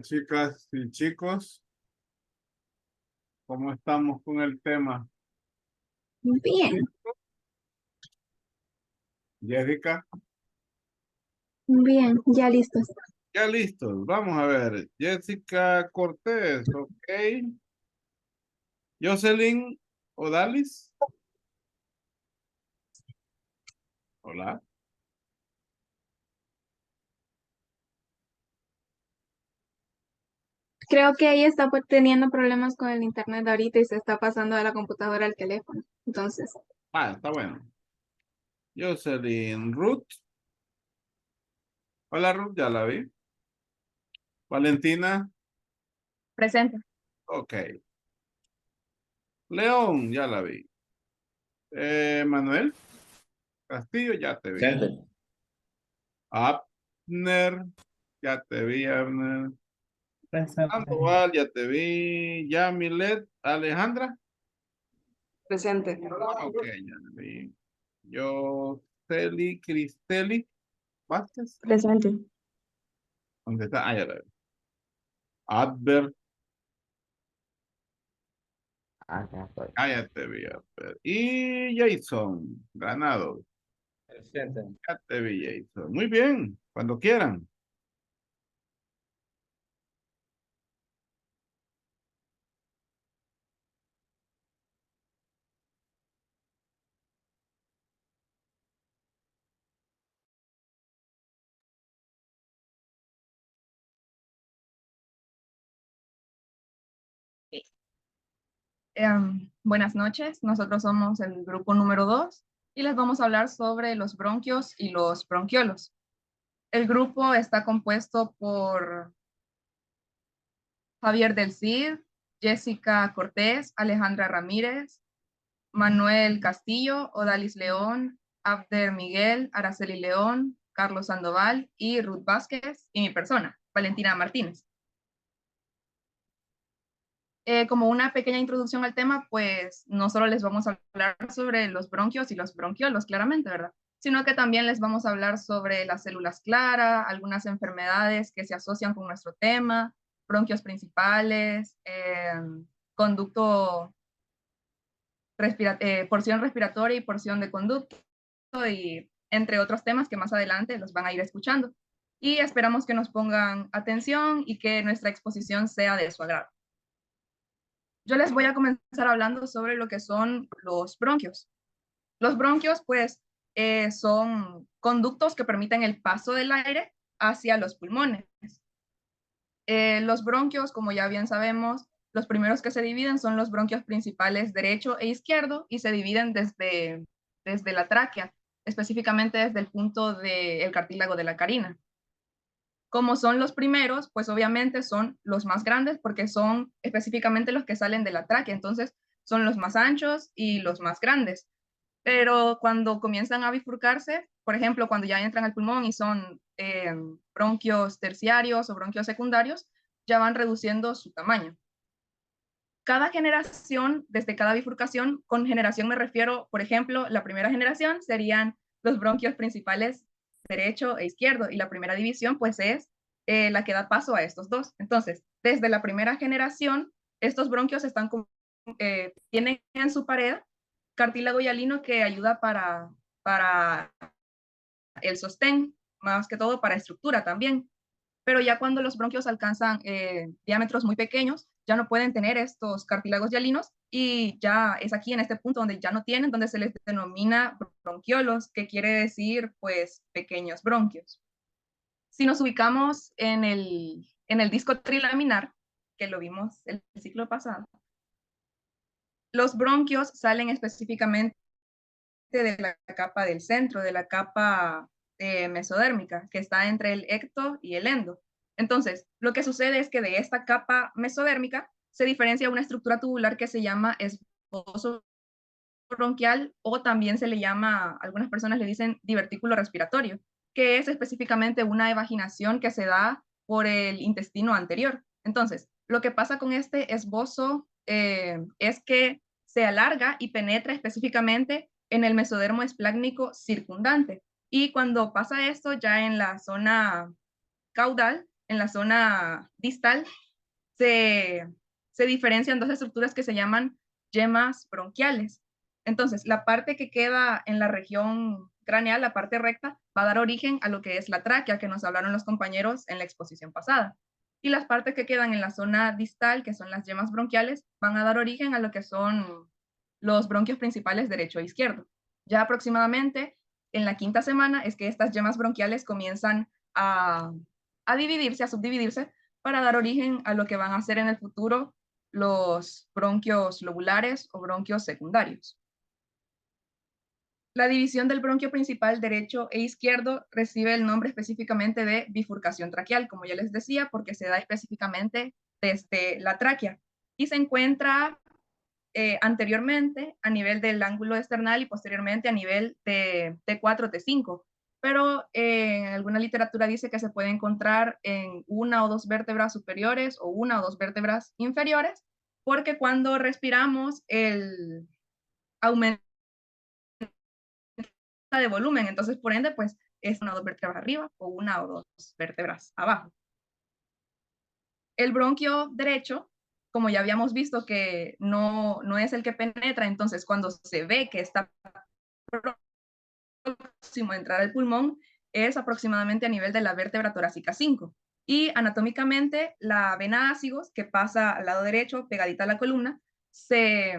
Chicas y chicos, ¿cómo estamos con el tema? Bien, Jessica, bien, ya listos. ya listos. Vamos a ver. Jessica Cortés, ok. Jocelyn Odalis, hola. Creo que ella está teniendo problemas con el internet ahorita y se está pasando de la computadora al teléfono. Entonces, Está bueno. Jocelyn Ruth, hola Ruth, ya la vi. Valentina, presente. ok. León, ya la vi. Manuel Castillo, ya te vi. Presente. Abner, ya te vi, Abner. Presente. Sandoval, ya te vi. Yamilet, Alejandra. Presente. Ok, ya te vi. Yo, Cristeli Vázquez. Presente. ¿Dónde está? Ya la vi. Adver, Acá estoy. ya te vi, Adver. Y Jason, ganado. Presente. Ya te vi, Jason. Muy bien, cuando quieran. Buenas noches, nosotros somos el grupo número 2 y les vamos a hablar sobre los bronquios y los bronquiolos. El grupo está compuesto por Javier del Cid, Jessica Cortés, Alejandra Ramírez, Manuel Castillo, Odalis León, Abder Miguel, Araceli León, Carlos Sandoval y Ruth Vázquez y mi persona, Valentina Martínez. Como una pequeña introducción al tema, pues no solo les vamos a hablar sobre los bronquios y los bronquiolos, claramente, ¿verdad? Sino que también les vamos a hablar sobre las células claras, algunas enfermedades que se asocian con nuestro tema, bronquios principales, conducto, porción respiratoria y porción de conducto, y entre otros temas que más adelante los van a ir escuchando. Y esperamos que nos pongan atención y que nuestra exposición sea de su agrado. Yo les voy a comenzar hablando sobre lo que son los bronquios. Los bronquios, pues, son conductos que permiten el paso del aire hacia los pulmones. Los bronquios, como ya bien sabemos, los primeros que se dividen son los bronquios principales derecho e izquierdo y se dividen desde la tráquea, específicamente desde el punto del cartílago de la carina. Como son los primeros, pues obviamente son los más grandes porque son específicamente los que salen de la tráquea, entonces son los más anchos y los más grandes. Pero cuando comienzan a bifurcarse, por ejemplo, cuando ya entran al pulmón y son bronquios terciarios o bronquios secundarios, ya van reduciendo su tamaño. Cada generación, desde cada bifurcación, con generación me refiero, por ejemplo, la primera generación serían los bronquios principales derecho e izquierdo, y la primera división pues es la que da paso a estos dos. Entonces, desde la primera generación, estos bronquios tienen en su pared cartílago hialino que ayuda para el sostén, más que todo para estructura también. Pero ya cuando los bronquios alcanzan diámetros muy pequeños, ya no pueden tener estos cartílagos hialinos, y ya es aquí en este punto donde ya no tienen, donde se les denomina bronquiolos, que quiere decir pues pequeños bronquios. Si nos ubicamos en el disco trilaminar, que lo vimos el ciclo pasado, los bronquios salen específicamente de la capa del centro, de la capa mesodérmica, que está entre el ecto y el endo. Entonces, lo que sucede es que de esta capa mesodérmica se diferencia una estructura tubular que se llama esbozo bronquial, o también se le llama, algunas personas le dicen divertículo respiratorio, que es específicamente una evaginación que se da por el intestino anterior. Entonces, lo que pasa con este esbozo es que se alarga y penetra específicamente en el mesodermo esplácnico circundante. Y cuando pasa esto, ya en la zona caudal, en la zona distal, se diferencian dos estructuras que se llaman yemas bronquiales. Entonces, la parte que queda en la región craneal, la parte recta, va a dar origen a lo que es la tráquea, que nos hablaron los compañeros en la exposición pasada. Y las partes que quedan en la zona distal, que son las yemas bronquiales, van a dar origen a lo que son los bronquios principales derecho e izquierdo. Ya aproximadamente en la quinta semana es que estas yemas bronquiales comienzan a dividirse, a subdividirse, para dar origen a lo que van a ser en el futuro los bronquios lobulares o bronquios secundarios. La división del bronquio principal derecho e izquierdo recibe el nombre específicamente de bifurcación traqueal, como ya les decía, porque se da específicamente desde la tráquea y se encuentra anteriormente a nivel del ángulo external y posteriormente a nivel de T4, T5. Pero en alguna literatura dice que se puede encontrar en una o dos vértebras superiores o una o dos vértebras inferiores, porque cuando respiramos el aumento de volumen, entonces por ende pues es una o dos vértebras arriba o una o dos vértebras abajo. El bronquio derecho, como ya habíamos visto que no es el que penetra, entonces cuando se ve que está próximo a entrar al pulmón, es aproximadamente a nivel de la vértebra torácica 5. Y anatómicamente, la vena ácigos, que pasa al lado derecho, pegadita a la columna, se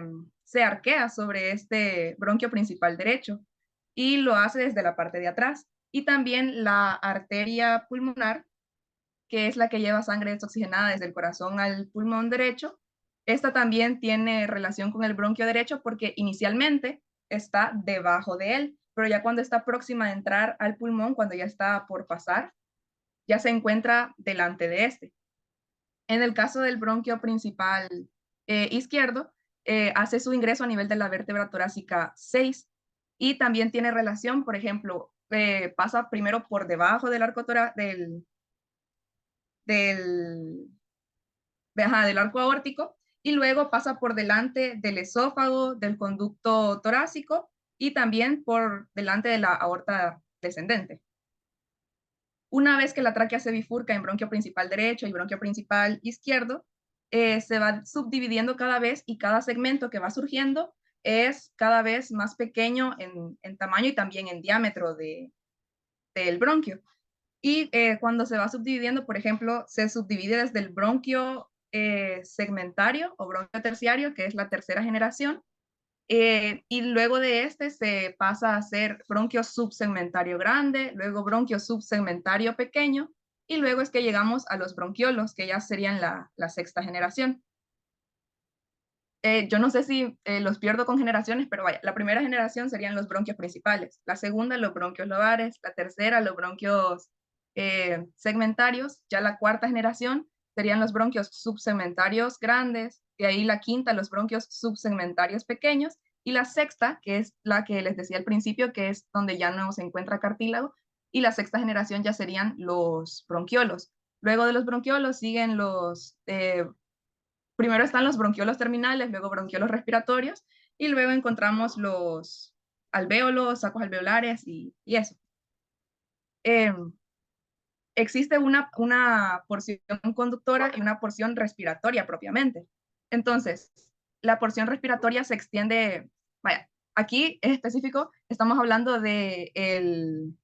arquea sobre este bronquio principal derecho y lo hace desde la parte de atrás. Y también la arteria pulmonar, que es la que lleva sangre desoxigenada desde el corazón al pulmón derecho. Esta también tiene relación con el bronquio derecho porque inicialmente está debajo de él, pero ya cuando está próxima a entrar al pulmón, cuando ya está por pasar, ya se encuentra delante de este. En el caso del bronquio principal izquierdo, hace su ingreso a nivel de la vértebra torácica 6 y también tiene relación, por ejemplo, pasa primero por debajo del arco del arco aórtico y luego pasa por delante del esófago, del conducto torácico y también por delante de la aorta descendente. Una vez que la tráquea se bifurca en bronquio principal derecho y bronquio principal izquierdo, se va subdividiendo cada vez y cada segmento que va surgiendo es cada vez más pequeño en tamaño y también en diámetro del bronquio. Y cuando se va subdividiendo, por ejemplo, se subdivide desde el bronquio segmentario o bronquio terciario, que es la tercera generación, y luego de este se pasa a ser bronquio subsegmentario grande, luego bronquio subsegmentario pequeño, y luego es que llegamos a los bronquiolos, que ya serían la sexta generación. Yo no sé si los pierdo con generaciones, pero vaya, la primera generación serían los bronquios principales, la segunda los bronquios lobares, la tercera los bronquios segmentarios, ya la cuarta generación serían los bronquios subsegmentarios grandes, y ahí la quinta los bronquios subsegmentarios pequeños, y la sexta, que es la que les decía al principio, que es donde ya no se encuentra cartílago, y la sexta generación ya serían los bronquiolos. Luego de los bronquiolos siguen los primero están los bronquiolos terminales, luego bronquiolos respiratorios, y luego encontramos los alvéolos, sacos alveolares y eso. Existe una porción conductora y una porción respiratoria propiamente. Entonces, la porción respiratoria se extiende, vaya, aquí en específico estamos hablando del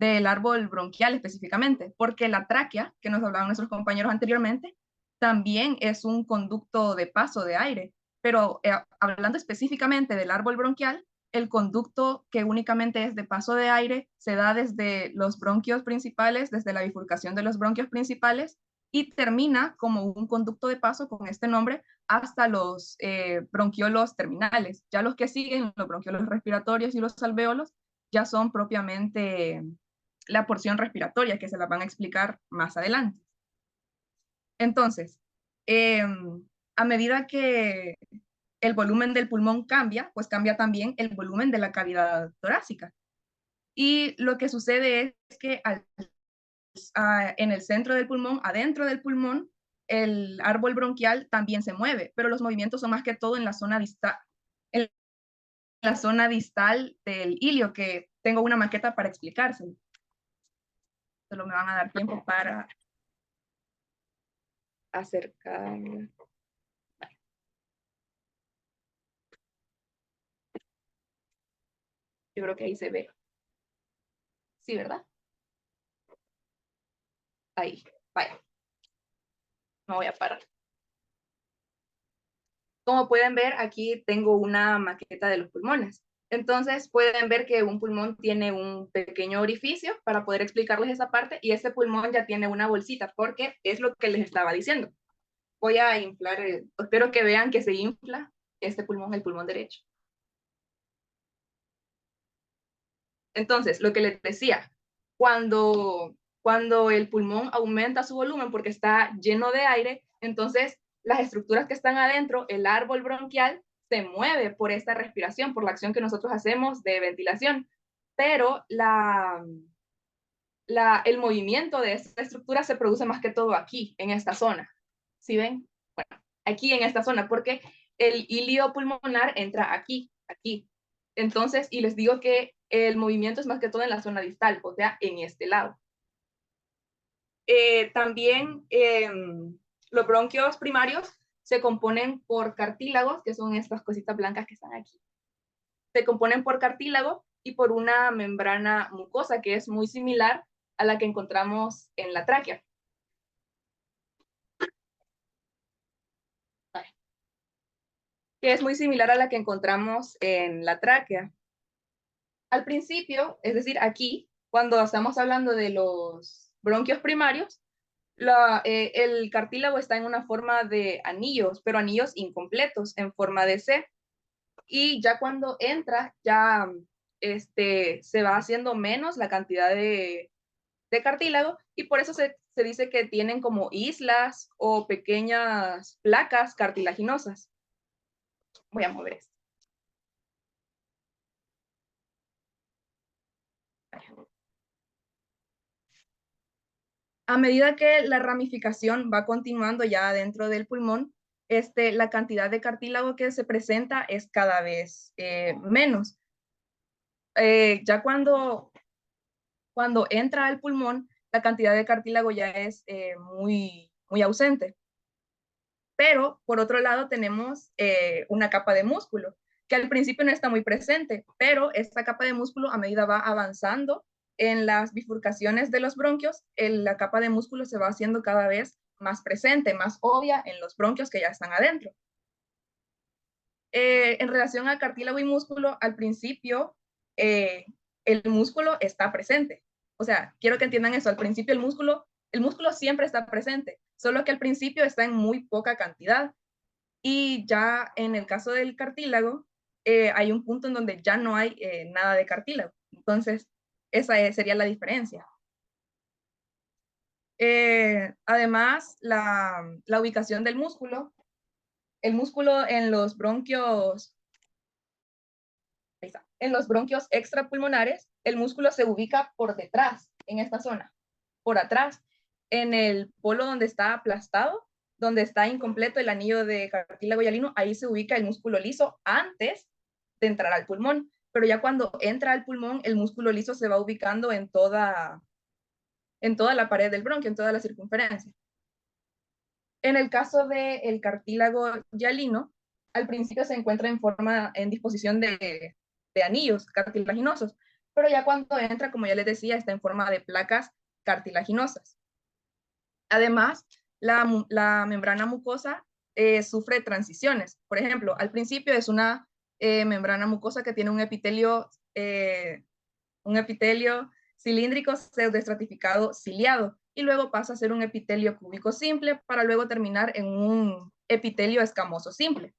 árbol bronquial específicamente, porque la tráquea, que nos hablaban nuestros compañeros anteriormente, también es un conducto de paso de aire, pero hablando específicamente del árbol bronquial, el conducto que únicamente es de paso de aire se da desde los bronquios principales, desde la bifurcación de los bronquios principales, y termina como un conducto de paso con este nombre hasta los bronquiolos terminales. Ya los que siguen, los bronquiolos respiratorios y los alvéolos, ya son propiamente la porción respiratoria, que se la van a explicar más adelante. Entonces, a medida que el volumen del pulmón cambia, pues cambia también el volumen de la cavidad torácica. Y lo que sucede es que en el centro del pulmón, adentro del pulmón, el árbol bronquial también se mueve, pero los movimientos son más que todo en la zona distal del ilio, que tengo una maqueta para explicárselo. Solo me van a dar tiempo para acercarla. Yo creo que ahí se ve. Sí, ¿verdad? Ahí, vaya. Me voy a parar. Como pueden ver, aquí tengo una maqueta de los pulmones. Entonces pueden ver que un pulmón tiene un pequeño orificio para poder explicarles esa parte y este pulmón ya tiene una bolsita porque es lo que les estaba diciendo. Voy a inflar, espero que vean que se infla este pulmón, el pulmón derecho. Entonces, lo que les decía, cuando el pulmón aumenta su volumen porque está lleno de aire, entonces las estructuras que están adentro, el árbol bronquial, se mueve por esta respiración, por la acción que nosotros hacemos de ventilación. Pero el movimiento de esta estructura se produce más que todo aquí, en esta zona. ¿Sí ven? Bueno, aquí en esta zona, porque el hílido pulmonar entra aquí. Entonces, y les digo que el movimiento es más que todo en la zona distal, o sea, en este lado. También los bronquios primarios se componen por cartílagos, que son estas cositas blancas que están aquí. Se componen por cartílago y por una membrana mucosa que es muy similar a la que encontramos en la tráquea. Que es muy similar a la que encontramos en la tráquea. Al principio, es decir, aquí, cuando estamos hablando de los bronquios primarios, el cartílago está en una forma de anillos, pero anillos incompletos, en forma de C. Y ya cuando entra, ya se va haciendo menos la cantidad de cartílago, y por eso se dice que tienen como islas o pequeñas placas cartilaginosas. Voy a mover esto. A medida que la ramificación va continuando ya dentro del pulmón, la cantidad de cartílago que se presenta es cada vez menos. Ya cuando entra al pulmón, la cantidad de cartílago ya es muy ausente. Pero, por otro lado, tenemos una capa de músculo, que al principio no está muy presente, pero esta capa de músculo, a medida va avanzando en las bifurcaciones de los bronquios, la capa de músculo se va haciendo cada vez más presente, más obvia en los bronquios que ya están adentro. En relación a cartílago y músculo, al principio el músculo está presente. O sea, quiero que entiendan eso, al principio el músculo siempre está presente, solo que al principio está en muy poca cantidad. Y ya en el caso del cartílago, hay un punto en donde ya no hay nada de cartílago. Entonces, esa sería la diferencia. Además, la ubicación del músculo, el músculo en los bronquios extrapulmonares, el músculo se ubica por detrás, en esta zona, por atrás, en el polo donde está aplastado, donde está incompleto el anillo de cartílago hialino, ahí se ubica el músculo liso antes de entrar al pulmón. Pero ya cuando entra al pulmón, el músculo liso se va ubicando en toda la pared del bronquio, en toda la circunferencia. En el caso del cartílago hialino, al principio se encuentra en disposición de anillos cartilaginosos, pero ya cuando entra, como ya les decía, está en forma de placas cartilaginosas. Además, la membrana mucosa sufre transiciones. Por ejemplo, al principio es una membrana mucosa que tiene un epitelio cilíndrico pseudoestratificado ciliado, y luego pasa a ser un epitelio cúbico simple para luego terminar en un epitelio escamoso simple.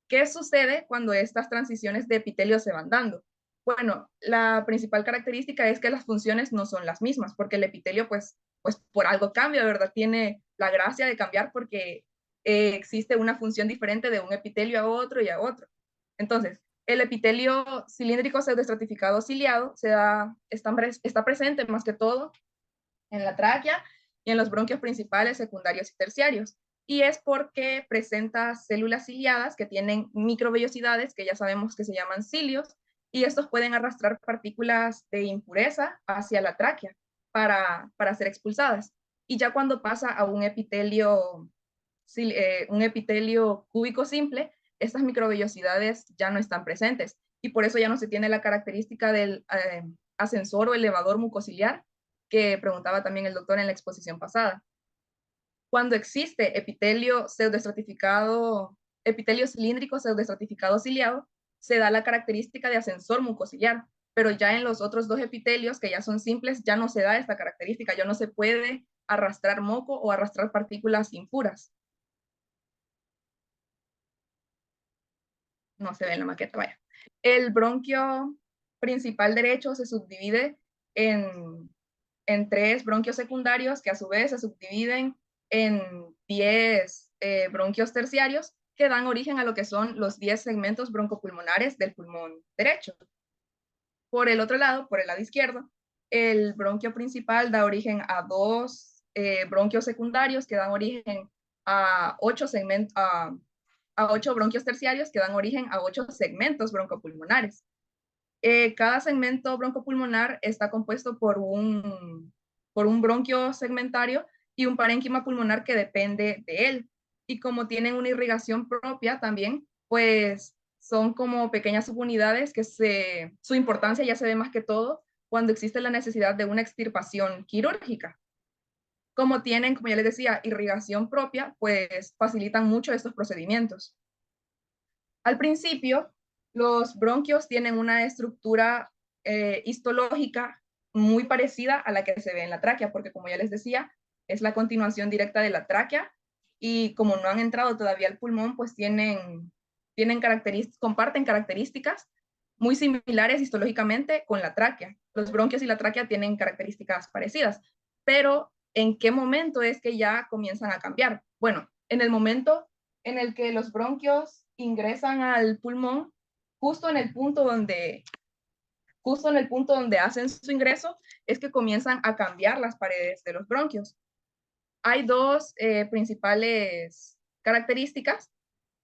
¿Qué sucede cuando estas transiciones de epitelio se van dando? Bueno, la principal característica es que las funciones no son las mismas, porque el epitelio pues por algo cambia, ¿verdad? Tiene la gracia de cambiar porque existe una función diferente de un epitelio a otro y a otro. Entonces, el epitelio cilíndrico pseudoestratificado ciliado está presente más que todo en la tráquea y en los bronquios principales, secundarios y terciarios. Y es porque presenta células ciliadas que tienen microvellosidades, que ya sabemos que se llaman cilios, y estos pueden arrastrar partículas de impureza hacia la tráquea para ser expulsadas. Y ya cuando pasa a un epitelio cúbico simple, estas microvellosidades ya no están presentes y por eso ya no se tiene la característica del ascensor o elevador mucociliar que preguntaba también el doctor en la exposición pasada. Cuando existe epitelio cilíndrico pseudoestratificado ciliado, se da la característica de ascensor mucociliar, pero ya en los otros dos epitelios, que ya son simples, ya no se da esta característica, ya no se puede arrastrar moco o arrastrar partículas impuras. No se ve en la maqueta, vaya. El bronquio principal derecho se subdivide en 3 bronquios secundarios, que a su vez se subdividen en 10 bronquios terciarios, que dan origen a lo que son los 10 segmentos broncopulmonares del pulmón derecho. Por el otro lado, por el lado izquierdo, el bronquio principal da origen a 2 bronquios secundarios que dan origen a 8 bronquios terciarios que dan origen a 8 segmentos broncopulmonares. Cada segmento broncopulmonar está compuesto por un bronquio segmentario y un parénquima pulmonar que depende de él. Y como tienen una irrigación propia también, pues son como pequeñas subunidades que su importancia ya se ve más que todo cuando existe la necesidad de una extirpación quirúrgica. Como tienen, como ya les decía, irrigación propia, pues facilitan mucho estos procedimientos. Al principio, los bronquios tienen una estructura histológica muy parecida a la que se ve en la tráquea, porque como ya les decía, es la continuación directa de la tráquea y como no han entrado todavía al pulmón, pues comparten características muy similares histológicamente con la tráquea. Los bronquios y la tráquea tienen características parecidas, pero ¿en qué momento es que ya comienzan a cambiar? Bueno, en el momento en el que los bronquios ingresan al pulmón, justo en el punto donde hacen su ingreso, es que comienzan a cambiar las paredes de los bronquios. Hay 2 principales características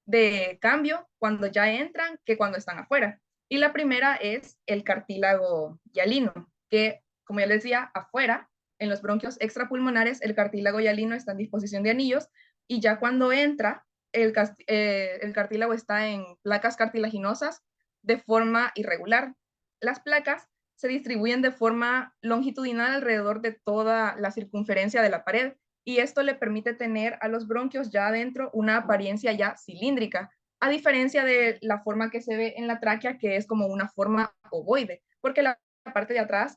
de cambio cuando ya entran que cuando están afuera. Y la primera es el cartílago hialino, que, como ya les decía, afuera, en los bronquios extrapulmonares, el cartílago hialino está en disposición de anillos, y ya cuando entra, el cartílago está en placas cartilaginosas de forma irregular. Las placas se distribuyen de forma longitudinal alrededor de toda la circunferencia de la pared, y esto le permite tener a los bronquios ya adentro una apariencia ya cilíndrica, a diferencia de la forma que se ve en la tráquea, que es como una forma ovoide, porque la parte de atrás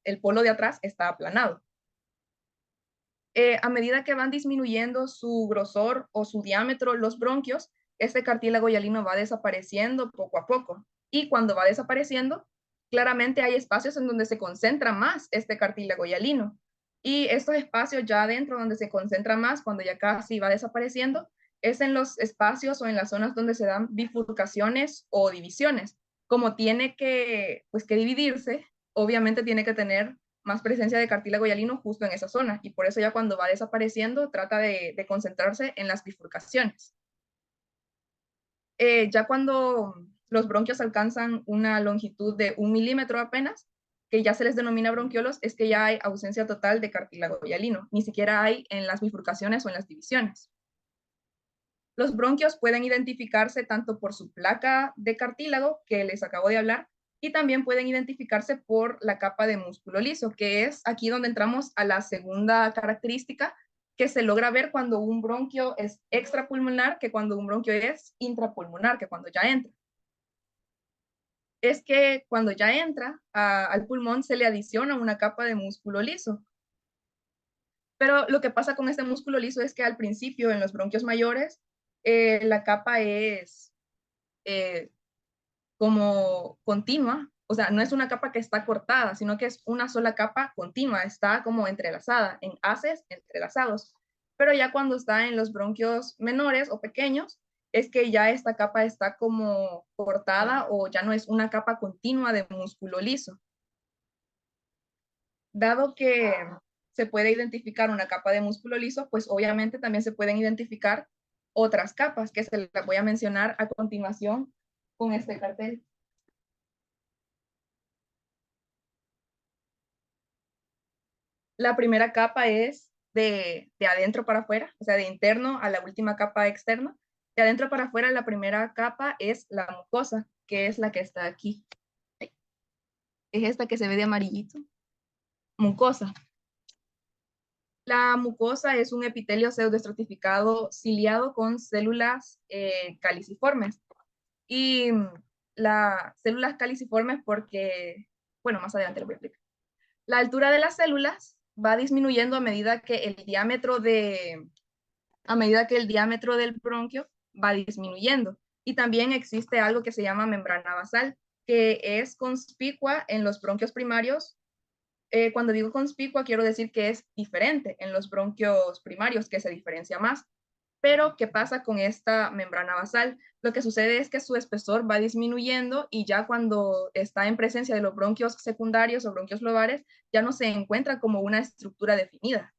el polo de atrás está aplanado. A medida que van disminuyendo su grosor o su diámetro los bronquios, este cartílago hialino va desapareciendo poco a poco. Y cuando va desapareciendo, claramente hay espacios en donde se concentra más este cartílago hialino. Y estos espacios ya adentro donde se concentra más, cuando ya casi va desapareciendo, es en los espacios o en las zonas donde se dan bifurcaciones o divisiones. Como tiene que dividirse, obviamente tiene que tener más presencia de cartílago hialino justo en esa zona, y por eso ya cuando va desapareciendo trata de concentrarse en las bifurcaciones. Ya cuando los bronquios alcanzan una longitud de 1 milímetro apenas, que ya se les denomina bronquiolos, es que ya hay ausencia total de cartílago hialino, ni siquiera hay en las bifurcaciones o en las divisiones. Los bronquios pueden identificarse tanto por su placa de cartílago, que les acabo de hablar, y también pueden identificarse por la capa de músculo liso, que es aquí donde entramos a la segunda característica que se logra ver cuando un bronquio es extrapulmonar que cuando un bronquio es intrapulmonar, que cuando ya entra. Es que cuando ya entra al pulmón se le adiciona una capa de músculo liso. Pero lo que pasa con este músculo liso es que al principio en los bronquios mayores la capa es como continua, o sea, no es una capa que está cortada, sino que es una sola capa continua, está como entrelazada, en haces entrelazados. Pero ya cuando está en los bronquios menores o pequeños, es que ya esta capa está como cortada o ya no es una capa continua de músculo liso. Dado que se puede identificar una capa de músculo liso, pues obviamente también se pueden identificar otras capas que se las voy a mencionar a continuación con este cartel. La primera capa es de adentro para afuera, o sea, de interno a la última capa externa. De adentro para afuera, la primera capa es la mucosa, que es la que está aquí. Es esta que se ve de amarillito. Mucosa. La mucosa es un epitelio pseudoestratificado ciliado con células caliciformes. Y las células caliciformes porque, bueno, más adelante lo voy a explicar. La altura de las células va disminuyendo a medida que el diámetro del bronquio va disminuyendo. Y también existe algo que se llama membrana basal, que es conspicua en los bronquios primarios. Cuando digo conspicua, quiero decir que es diferente en los bronquios primarios, que se diferencia más. Pero, ¿qué pasa con esta membrana basal? Lo que sucede es que su espesor va disminuyendo y ya cuando está en presencia de los bronquios secundarios o bronquios lobares, ya no se encuentra como una estructura definida.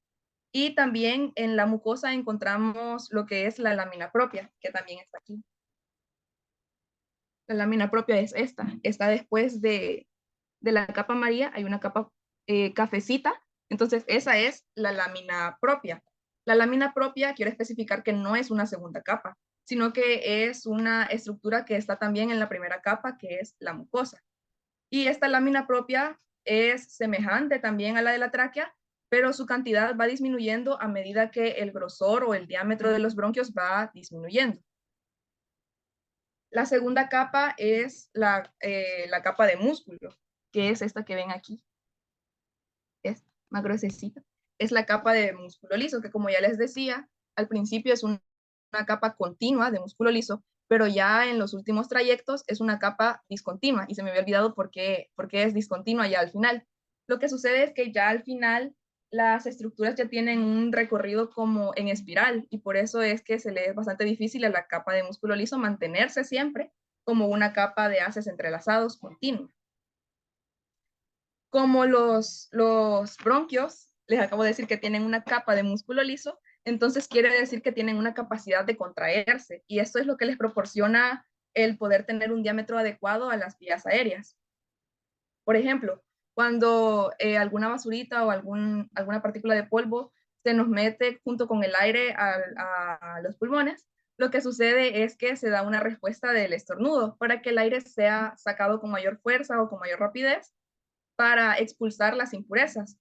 Y también en la mucosa encontramos lo que es la lámina propia, que también está aquí. La lámina propia es esta. Está después de la capa amarilla, hay una capa cafecita. Entonces, esa es la lámina propia. La lámina propia, quiero especificar que no es una segunda capa, sino que es una estructura que está también en la primera capa, que es la mucosa. Y esta lámina propia es semejante también a la de la tráquea, pero su cantidad va disminuyendo a medida que el grosor o el diámetro de los bronquios va disminuyendo. La segunda capa es la capa de músculo, que es esta que ven aquí. Es más gruesecita. Es la capa de músculo liso, que como ya les decía, al principio es una capa continua de músculo liso, pero ya en los últimos trayectos es una capa discontinua, y se me había olvidado por qué es discontinua ya al final. Lo que sucede es que ya al final las estructuras ya tienen un recorrido como en espiral, y por eso es que se le es bastante difícil a la capa de músculo liso mantenerse siempre como una capa de haces entrelazados continua. Como los bronquios, les acabo de decir que tienen una capa de músculo liso, entonces quiere decir que tienen una capacidad de contraerse, y esto es lo que les proporciona el poder tener un diámetro adecuado a las vías aéreas. Por ejemplo, cuando alguna basurita o alguna partícula de polvo se nos mete junto con el aire a los pulmones, lo que sucede es que se da una respuesta del estornudo para que el aire sea sacado con mayor fuerza o con mayor rapidez para expulsar las impurezas.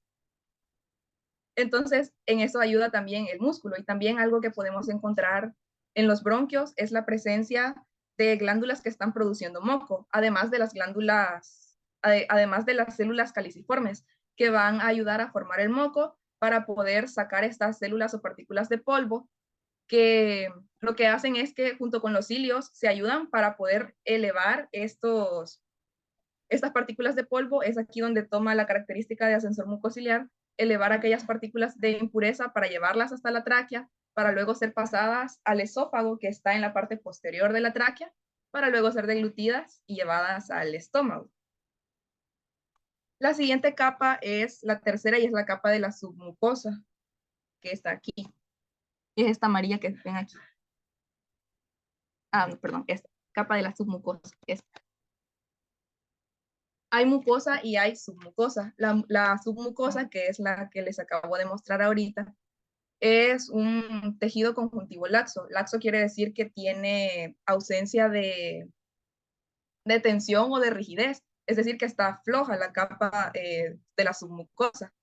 Entonces, en eso ayuda también el músculo, y también algo que podemos encontrar en los bronquios es la presencia de glándulas que están produciendo moco, además de las células caliciformes que van a ayudar a formar el moco para poder sacar estas células o partículas de polvo, que lo que hacen es que junto con los cilios se ayudan para poder elevar estas partículas de polvo. Es aquí donde toma la característica de ascensor mucociliar, elevar aquellas partículas de impureza para llevarlas hasta la tráquea, para luego ser pasadas al esófago, que está en la parte posterior de la tráquea, para luego ser deglutidas y llevadas al estómago. La siguiente capa es la tercera, y es la capa de la submucosa, que está aquí. Es esta amarilla que ven aquí. No, perdón, esta capa de la submucosa. Esta. Hay mucosa y hay submucosa. La submucosa, que es la que les acabo de mostrar ahorita, es un tejido conjuntivo laxo. Laxo quiere decir que tiene ausencia de tensión o de rigidez, es decir, que está floja la capa de la submucosa.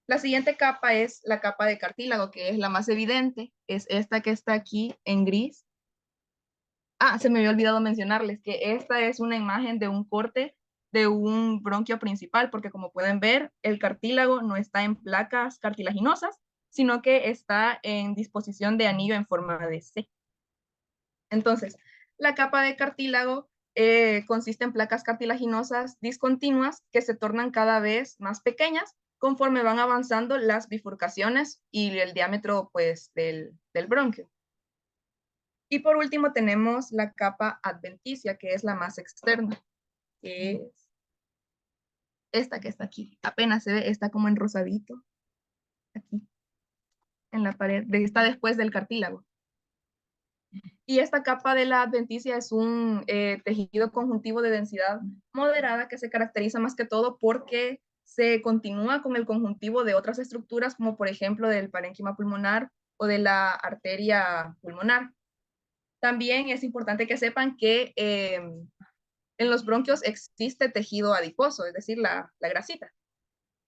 La siguiente capa es la capa de cartílago, que es la más evidente, es esta que está aquí en gris. Se me había olvidado mencionarles que esta es una imagen de un corte de un bronquio principal, porque como pueden ver, el cartílago no está en placas cartilaginosas, sino que está en disposición de anillo en forma de C. Entonces, la capa de cartílago consiste en placas cartilaginosas discontinuas que se tornan cada vez más pequeñas conforme van avanzando las bifurcaciones y el diámetro, pues, del bronquio. Y por último tenemos la capa adventicia, que es la más externa, que es esta que está aquí. Apenas se ve, está como en rosadito, aquí, en la pared, está después del cartílago. Y esta capa de la adventicia es un tejido conjuntivo de densidad moderada que se caracteriza más que todo porque se continúa con el conjuntivo de otras estructuras, como por ejemplo del parénquima pulmonar o de la arteria pulmonar. También es importante que sepan que en los bronquios existe tejido adiposo, es decir, la grasita.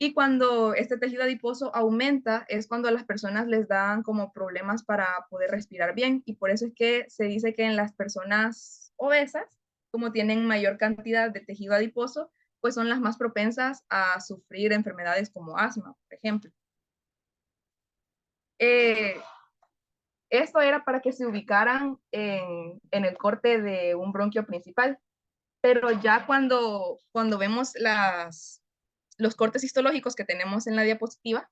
Y cuando este tejido adiposo aumenta es cuando a las personas les dan como problemas para poder respirar bien. Y por eso es que se dice que en las personas obesas, como tienen mayor cantidad de tejido adiposo, pues son las más propensas a sufrir enfermedades como asma, por ejemplo. Esto era para que se ubicaran en el corte de un bronquio principal. Pero ya cuando vemos los cortes histológicos que tenemos en la diapositiva,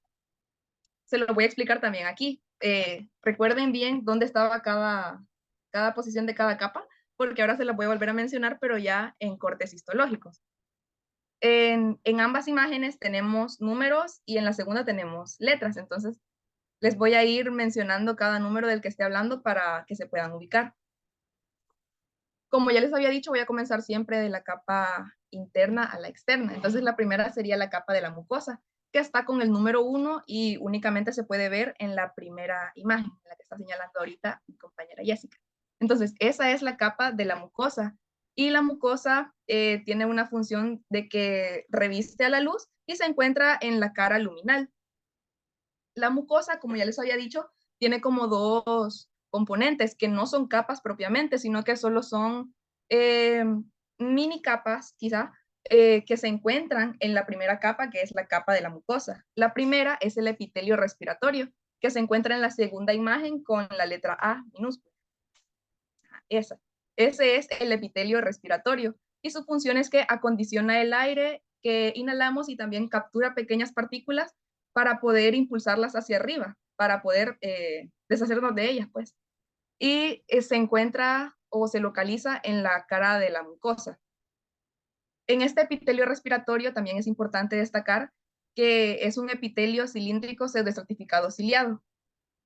se lo voy a explicar también aquí. Recuerden bien dónde estaba cada posición de cada capa, porque ahora se las voy a volver a mencionar, pero ya en cortes histológicos. En ambas imágenes tenemos números y en la segunda tenemos letras, entonces les voy a ir mencionando cada número del que esté hablando para que se puedan ubicar. Como ya les había dicho, voy a comenzar siempre de la capa interna a la externa. Entonces la primera sería la capa de la mucosa, que está con el número 1 y únicamente se puede ver en la primera imagen, la que está señalando ahorita mi compañera Jessica. Entonces esa es la capa de la mucosa. Y la mucosa tiene una función de que reviste a la luz y se encuentra en la cara luminal. La mucosa, como ya les había dicho, tiene como dos componentes que no son capas propiamente, sino que solo son mini capas, quizá, que se encuentran en la primera capa, que es la capa de la mucosa. La primera es el epitelio respiratorio, que se encuentra en la segunda imagen con la letra A minúscula. Ese es el epitelio respiratorio y su función es que acondiciona el aire que inhalamos y también captura pequeñas partículas para poder impulsarlas hacia arriba, para poder deshacernos de ellas, pues. Y se encuentra o se localiza en la cara de la mucosa. En este epitelio respiratorio también es importante destacar que es un epitelio cilíndrico pseudoestratificado ciliado.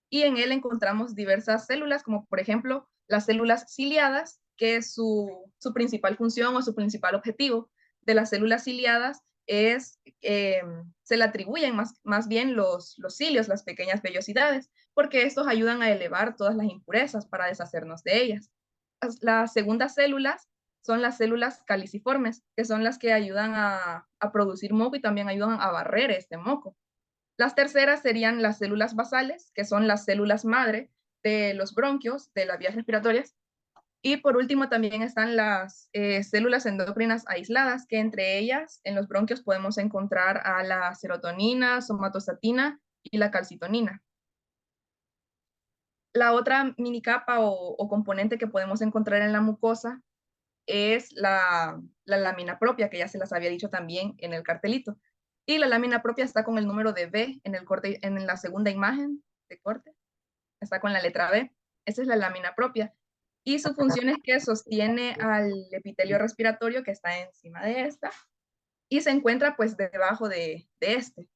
Y en él encontramos diversas células, como por ejemplo las células ciliadas, que es su principal función o su principal objetivo de las células ciliadas es, se le atribuyen más bien los cilios, las pequeñas vellosidades, porque estos ayudan a elevar todas las impurezas para deshacernos de ellas. Las segundas células son las células caliciformes, que son las que ayudan a producir moco y también ayudan a barrer este moco. Las terceras serían las células basales, que son las células madre de los bronquios, de las vías respiratorias. Y por último también están las células endocrinas aisladas, que entre ellas en los bronquios podemos encontrar a la serotonina, somatostatina y la calcitonina. La otra minicapa o componente que podemos encontrar en la mucosa es la lámina propia, que ya se las había dicho también en el cartelito. Y la lámina propia está con el número de B en el corte, en la segunda imagen de corte. Está con la letra B. Esa es la lámina propia. Y su función es que sostiene al epitelio respiratorio que está encima de esta y se encuentra pues debajo de este.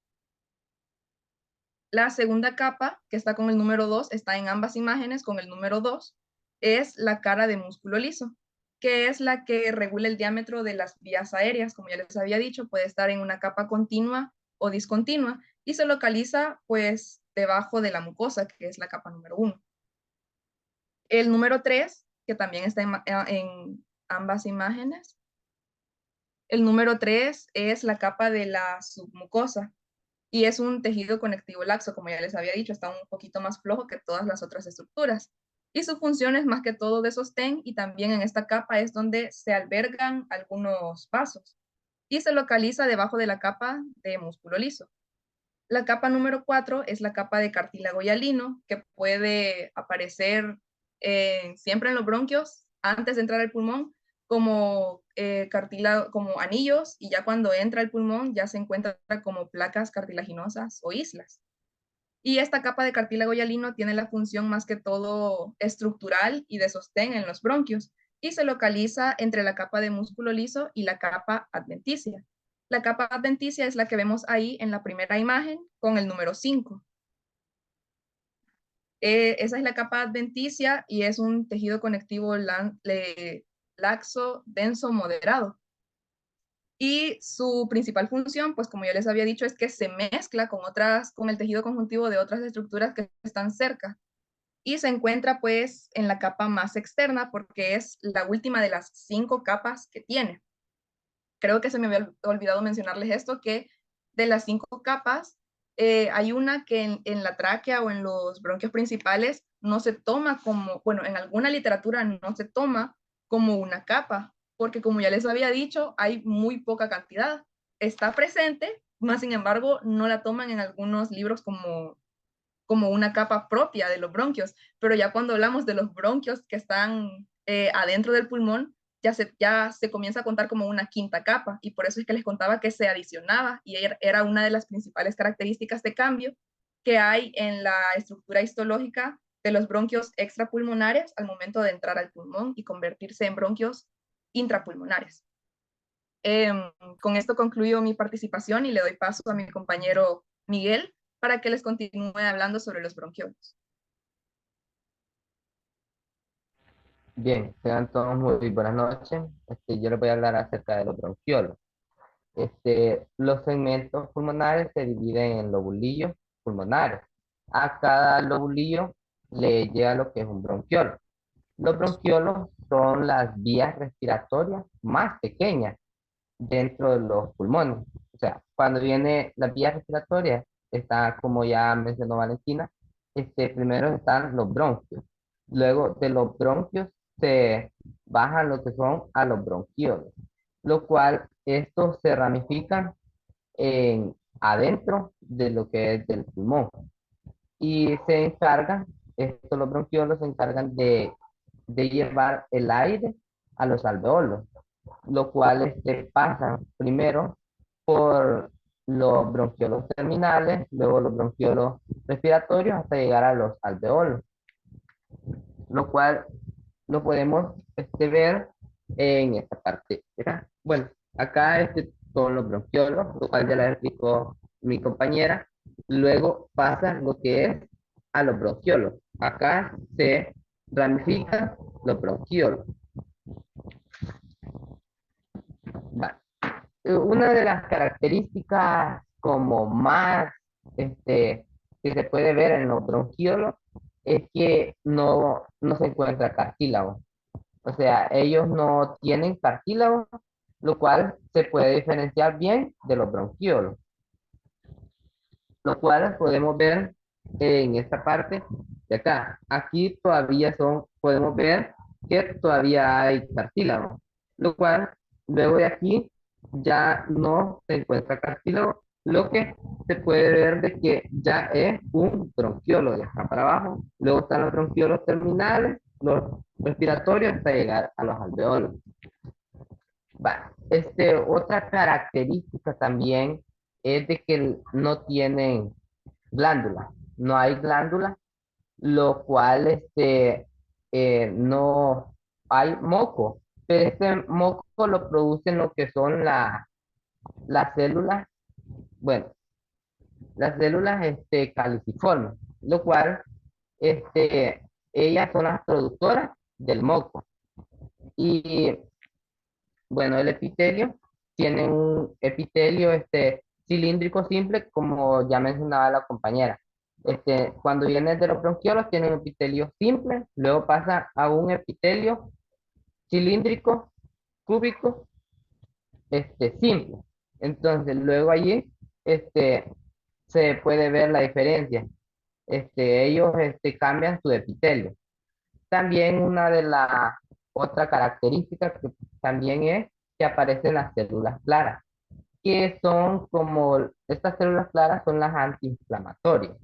La segunda capa, que está con el número 2, está en ambas imágenes con el número 2, es la cara de músculo liso, que es la que regula el diámetro de las vías aéreas. Como ya les había dicho, puede estar en una capa continua o discontinua y se localiza pues debajo de la mucosa, que es la capa número 1. El número 3, que también está en ambas imágenes, el número 3 es la capa de la submucosa y es un tejido conectivo laxo, como ya les había dicho, está un poquito más flojo que todas las otras estructuras. Y su función es más que todo de sostén y también en esta capa es donde se albergan algunos vasos y se localiza debajo de la capa de músculo liso. La capa número 4 es la capa de cartílago hialino, que puede aparecer siempre en los bronquios antes de entrar al pulmón como cartílago, como anillos, y ya cuando entra al pulmón ya se encuentra como placas cartilaginosas o islas. Y esta capa de cartílago hialino tiene la función más que todo estructural y de sostén en los bronquios y se localiza entre la capa de músculo liso y la capa adventicia. La capa adventicia es la que vemos ahí en la primera imagen con el número 5. Esa es la capa adventicia y es un tejido conectivo laxo, denso, moderado. Y su principal función, pues como ya les había dicho, es que se mezcla con el tejido conjuntivo de otras estructuras que están cerca y se encuentra pues en la capa más externa porque es la última de las 5 capas que tiene. Creo que se me había olvidado mencionarles esto, que de las 5 capas, hay una que en la tráquea o en los bronquios principales no se toma como, bueno, en alguna literatura no se toma como una capa, porque como ya les había dicho, hay muy poca cantidad. Está presente, más sin embargo, no la toman en algunos libros como una capa propia de los bronquios, pero ya cuando hablamos de los bronquios que están adentro del pulmón, ya se comienza a contar como una quinta capa, y por eso es que les contaba que se adicionaba, y era una de las principales características de cambio que hay en la estructura histológica de los bronquios extrapulmonares al momento de entrar al pulmón y convertirse en bronquios intrapulmonares. Con esto concluyo mi participación y le doy paso a mi compañero Miguel para que les continúe hablando sobre los bronquiolos. Bien, sean todos muy buenas noches. Yo les voy a hablar acerca de los bronquiolos. Los segmentos pulmonares se dividen en lobulillos pulmonares. A cada lobulillo le llega lo que es un bronquiolo. Los bronquiolos son las vías respiratorias más pequeñas dentro de los pulmones. O sea, cuando viene la vía respiratoria, está, como ya mencionó Valentina, primero están los bronquios. Luego de los bronquios se bajan lo que son a los bronquiolos, lo cual estos se ramifican adentro de lo que es del pulmón. Y se encargan, los bronquiolos se encargan de llevar el aire a los alveolos, lo cual pasa primero por los bronquiolos terminales, luego los bronquiolos respiratorios hasta llegar a los alveolos, lo cual lo podemos ver en esta parte. ¿Verdad? Bueno, acá son los bronquiolos, lo cual ya la explicó mi compañera. Luego pasa lo que es a los bronquiolos. Acá se ramifican los bronquiolos. Vale. Una de las características como más que se puede ver en los bronquiolos es que no se encuentra cartílago. O sea, ellos no tienen cartílago, lo cual se puede diferenciar bien de los bronquiolos, lo cual podemos ver en esta parte de acá. Aquí todavía podemos ver que todavía hay cartílago, lo cual luego de aquí ya no se encuentra cartílago, lo que se puede ver de que ya es un bronquiolo de acá para abajo. Luego están los bronquiolos terminales, los respiratorios hasta llegar a los alveolos. Va, otra característica también es de que no tienen glándula, no hay glándula, lo cual no hay moco, pero este moco lo producen lo que son las células, bueno, las células caliciformes, lo cual ellas son las productoras del moco. Y bueno, el epitelio tiene un epitelio cilíndrico simple, como ya mencionaba la compañera. Cuando viene de los bronquiolos, tiene un epitelio simple, luego pasa a un epitelio cilíndrico, cúbico, simple. Entonces, luego allí se puede ver la diferencia. Ellos cambian su epitelio. También una de las otras características que también es que aparecen las células claras, que son como, estas células claras son las antiinflamatorias,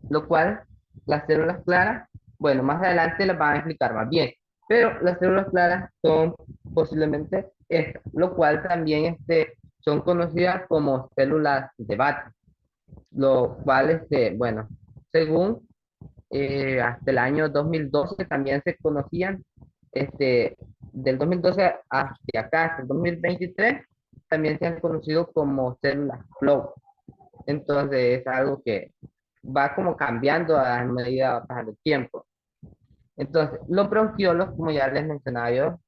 lo cual las células claras, bueno, más adelante las van a explicar más bien, pero las células claras son posiblemente estas, lo cual también son conocidas como células de Bata, lo cual, bueno, según hasta el año 2012 también se conocían, del 2012 hasta acá, hasta el 2023, también se han conocido como células flow. Entonces es algo que va como cambiando a medida que pasa el tiempo. Entonces, los bronquiolos, como ya les mencionaba yo,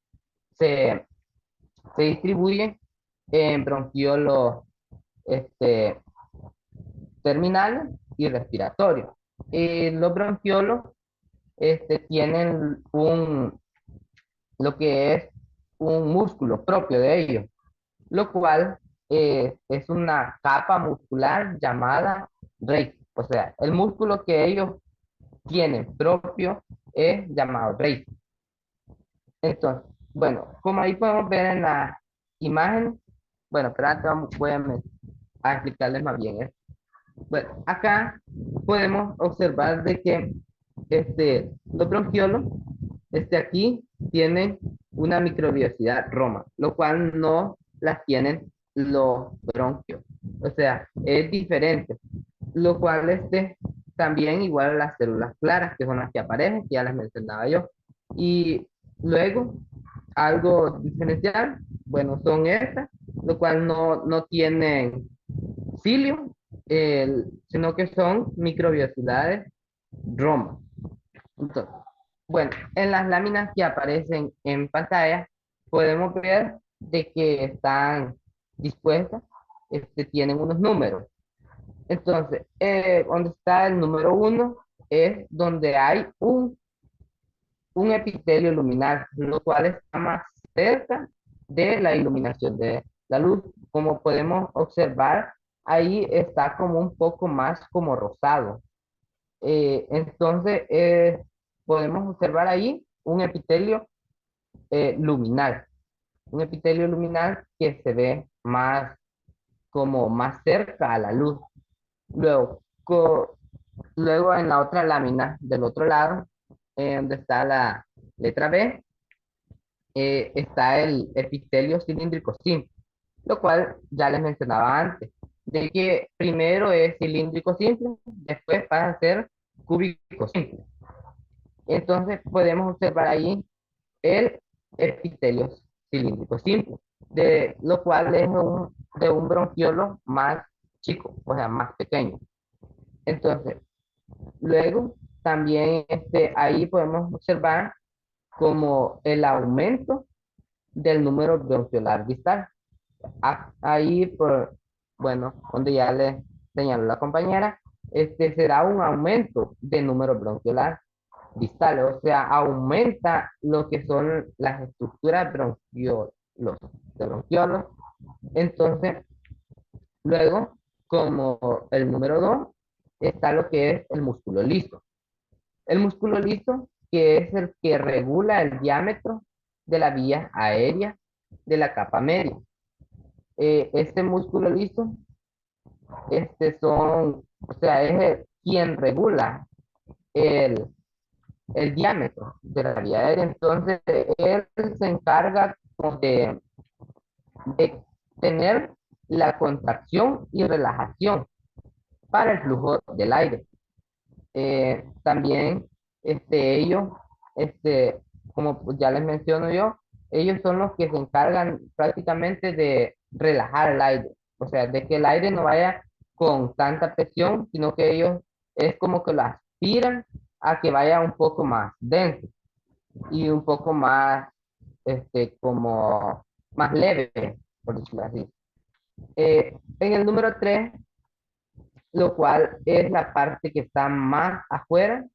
se se distribuyen en bronquiolos este, terminales y respiratorios. Los bronquiolos tienen lo que es un músculo propio de ellos, lo cual es una capa muscular llamada raíz. O sea, el músculo que ellos tienen propio es llamado raíz. Entonces, bueno, como ahí podemos ver en la imagen, bueno, espérate, a explicarles más bien esto. Bueno, acá podemos observar de que los bronquiolos aquí tienen una microbiosidad roma, lo cual no las tienen los bronquios. O sea, es diferente, lo cual también igual a las células claras, que son las que aparecen, que ya las mencionaba yo. Y luego, algo diferencial, bueno, son estas, lo cual no tienen cilio, sino que son microbiosidades roma. Entonces, bueno, en las láminas que aparecen en pantalla podemos ver de que están dispuestas, tienen unos números. Entonces, donde está el número 1 es donde hay un epitelio luminal, lo cual está más cerca de la iluminación de la luz. Como podemos observar, ahí está como un poco más como rosado. Entonces, podemos observar ahí un epitelio luminal, un epitelio luminal que se ve más como más cerca a la luz. Luego, luego en la otra lámina del otro lado, donde está la letra B, está el epitelio cilíndrico simple, lo cual ya les mencionaba antes, de que primero es cilíndrico simple, después pasa a ser cúbico simple. Entonces podemos observar ahí el epitelio cilíndrico simple, de lo cual es de un bronquiolo más chico, o sea, más pequeño. Entonces, luego también ahí podemos observar como el aumento del número bronquiolar distal. Ahí, bueno, donde ya le señaló la compañera, será un aumento del número bronquiolar distales, o sea, aumenta lo que son las estructuras de bronquiolos. Entonces, luego, como el número 2, está lo que es el músculo liso. El músculo liso, que es el que regula el diámetro de la vía aérea de la capa media. Este músculo liso, o sea, es quien regula el, el diámetro de la vía aérea. Entonces, él se encarga como de tener la contracción y relajación para el flujo del aire. También ellos, como pues ya les menciono yo, ellos son los que se encargan prácticamente de relajar el aire, o sea, de que el aire no vaya con tanta presión, sino que ellos es como que lo aspiran a que vaya un poco más denso y un poco más, como más leve, por decirlo así. En el número 3, lo cual es la parte que está más afuera,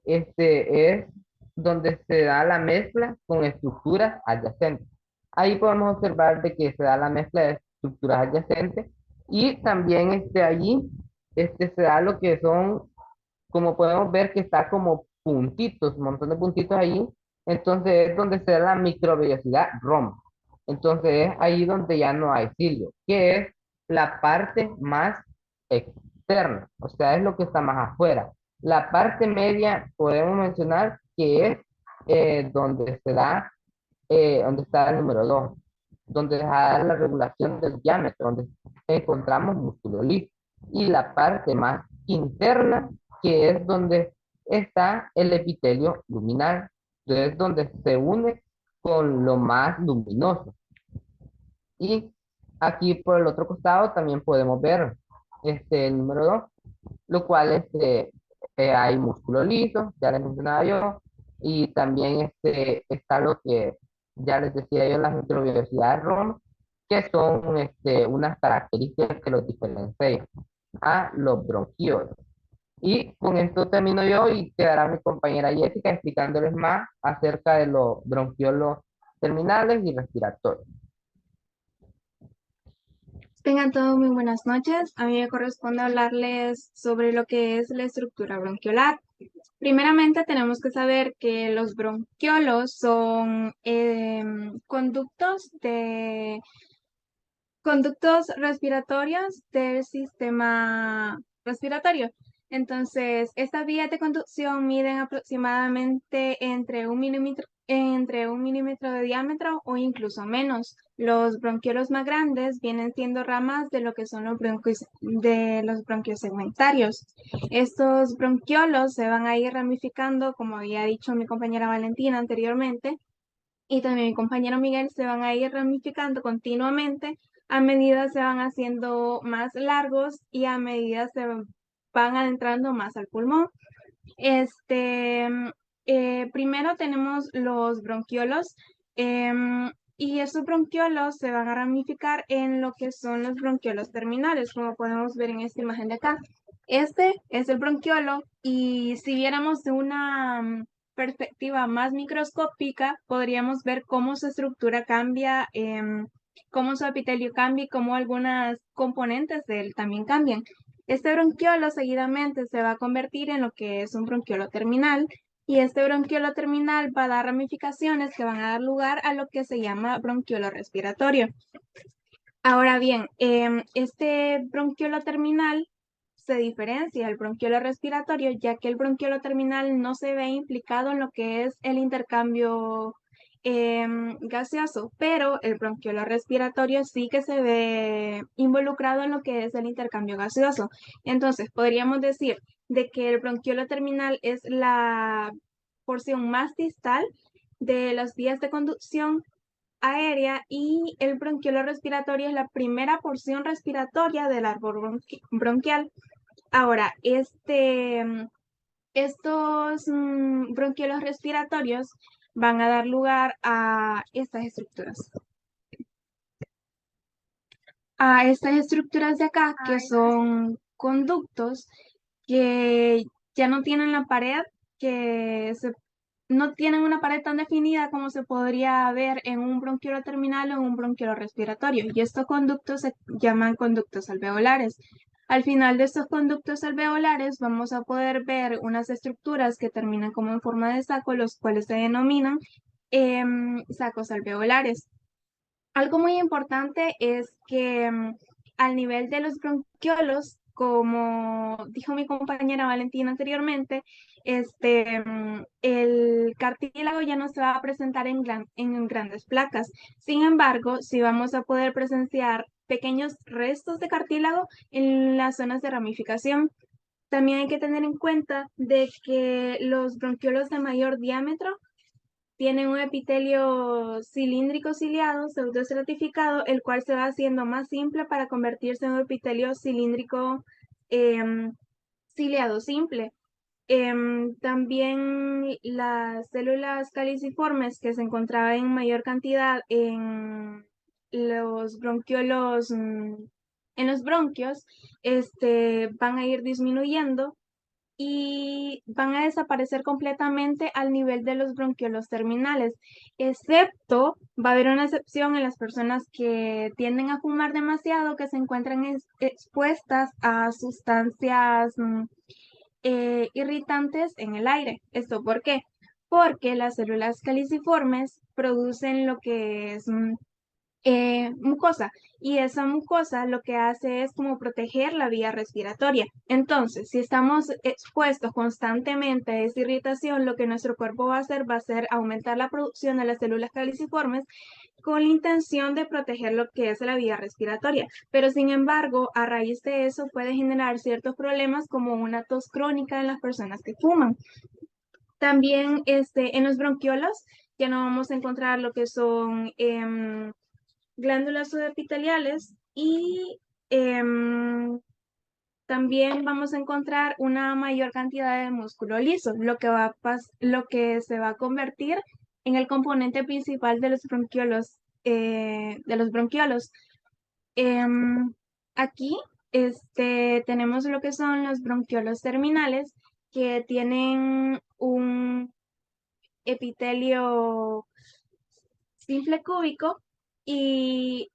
es donde se da la mezcla con estructuras adyacentes. Ahí podemos observar de que se da la mezcla de estructuras adyacentes y también allí se da lo que son, como podemos ver que está como puntitos, un montón de puntitos ahí, entonces es donde se da la microvellosidad ROM. Entonces es ahí donde ya no hay cilio, que es la parte más externa, o sea, es lo que está más afuera. La parte media podemos mencionar que es donde se da, donde está el número 2, donde se da la regulación del diámetro, donde encontramos músculo liso. Y la parte más interna, que es donde está el epitelio luminal, entonces es donde se une con lo más luminoso. Y aquí por el otro costado también podemos ver el número 2, lo cual hay músculo liso, ya les mencionaba yo, y también está lo que ya les decía yo, las microvelocidades ROM, que son unas características que los diferencian a los bronquiolos. Y con esto termino yo y quedará mi compañera Jessica explicándoles más acerca de los bronquiolos terminales y respiratorios. Tengan todos muy buenas noches. A mí me corresponde hablarles sobre lo que es la estructura bronquiolar. Primeramente tenemos que saber que los bronquiolos son conductos respiratorios del sistema respiratorio. Entonces, estas vías de conducción miden aproximadamente entre un milímetro de diámetro o incluso menos. Los bronquiolos más grandes vienen siendo ramas de lo que son los bronquios segmentarios. Estos bronquiolos se van a ir ramificando, como había dicho mi compañera Valentina anteriormente, y también mi compañero Miguel, se van a ir ramificando continuamente a medida se van haciendo más largos y a medida se van adentrando más al pulmón. Primero tenemos los bronquiolos y esos bronquiolos se van a ramificar en lo que son los bronquiolos terminales, como podemos ver en esta imagen de acá. Este es el bronquiolo y si viéramos de una perspectiva más microscópica, podríamos ver cómo su estructura cambia, cómo su epitelio cambia y cómo algunas componentes de él también cambian. Este bronquiolo seguidamente se va a convertir en lo que es un bronquiolo terminal y este bronquiolo terminal va a dar ramificaciones que van a dar lugar a lo que se llama bronquiolo respiratorio. Ahora bien, este bronquiolo terminal se diferencia del bronquiolo respiratorio, ya que el bronquiolo terminal no se ve implicado en lo que es el intercambio gaseoso, pero el bronquiolo respiratorio sí que se ve involucrado en lo que es el intercambio gaseoso. Entonces, podríamos decir de que el bronquiolo terminal es la porción más distal de las vías de conducción aérea y el bronquiolo respiratorio es la primera porción respiratoria del árbol bronquial. Ahora, estos bronquiolos respiratorios van a dar lugar a estas estructuras. A estas estructuras de acá, que son conductos que ya no tienen la pared, no tienen una pared tan definida como se podría ver en un bronquiolo terminal o en un bronquiolo respiratorio. Y estos conductos se llaman conductos alveolares. Al final de estos conductos alveolares vamos a poder ver unas estructuras que terminan como en forma de saco, los cuales se denominan sacos alveolares. Algo muy importante es que al nivel de los bronquiolos, como dijo mi compañera Valentina anteriormente, el cartílago ya no se va a presentar en grandes placas. Sin embargo, sí vamos a poder presenciar pequeños restos de cartílago en las zonas de ramificación. También hay que tener en cuenta de que los bronquiolos de mayor diámetro tienen un epitelio cilíndrico ciliado, pseudoestratificado, el cual se va haciendo más simple para convertirse en un epitelio cilíndrico ciliado simple. También las células caliciformes que se encontraban en mayor cantidad en los bronquiolos, en los bronquios, van a ir disminuyendo y van a desaparecer completamente al nivel de los bronquiolos terminales, excepto, va a haber una excepción en las personas que tienden a fumar demasiado, que se encuentran expuestas a sustancias irritantes en el aire. ¿Esto por qué? Porque las células caliciformes producen lo que es mucosa y esa mucosa lo que hace es como proteger la vía respiratoria. Entonces, si estamos expuestos constantemente a esa irritación, lo que nuestro cuerpo va a hacer aumentar la producción de las células caliciformes con la intención de proteger lo que es la vía respiratoria. Pero sin embargo, a raíz de eso puede generar ciertos problemas como una tos crónica en las personas que fuman. También en los bronquiolos ya no vamos a encontrar lo que son glándulas subepiteliales y también vamos a encontrar una mayor cantidad de músculo liso, lo que se va a convertir en el componente principal de los bronquiolos. Em, Aquí tenemos lo que son los bronquiolos terminales, que tienen un epitelio simple cúbico, y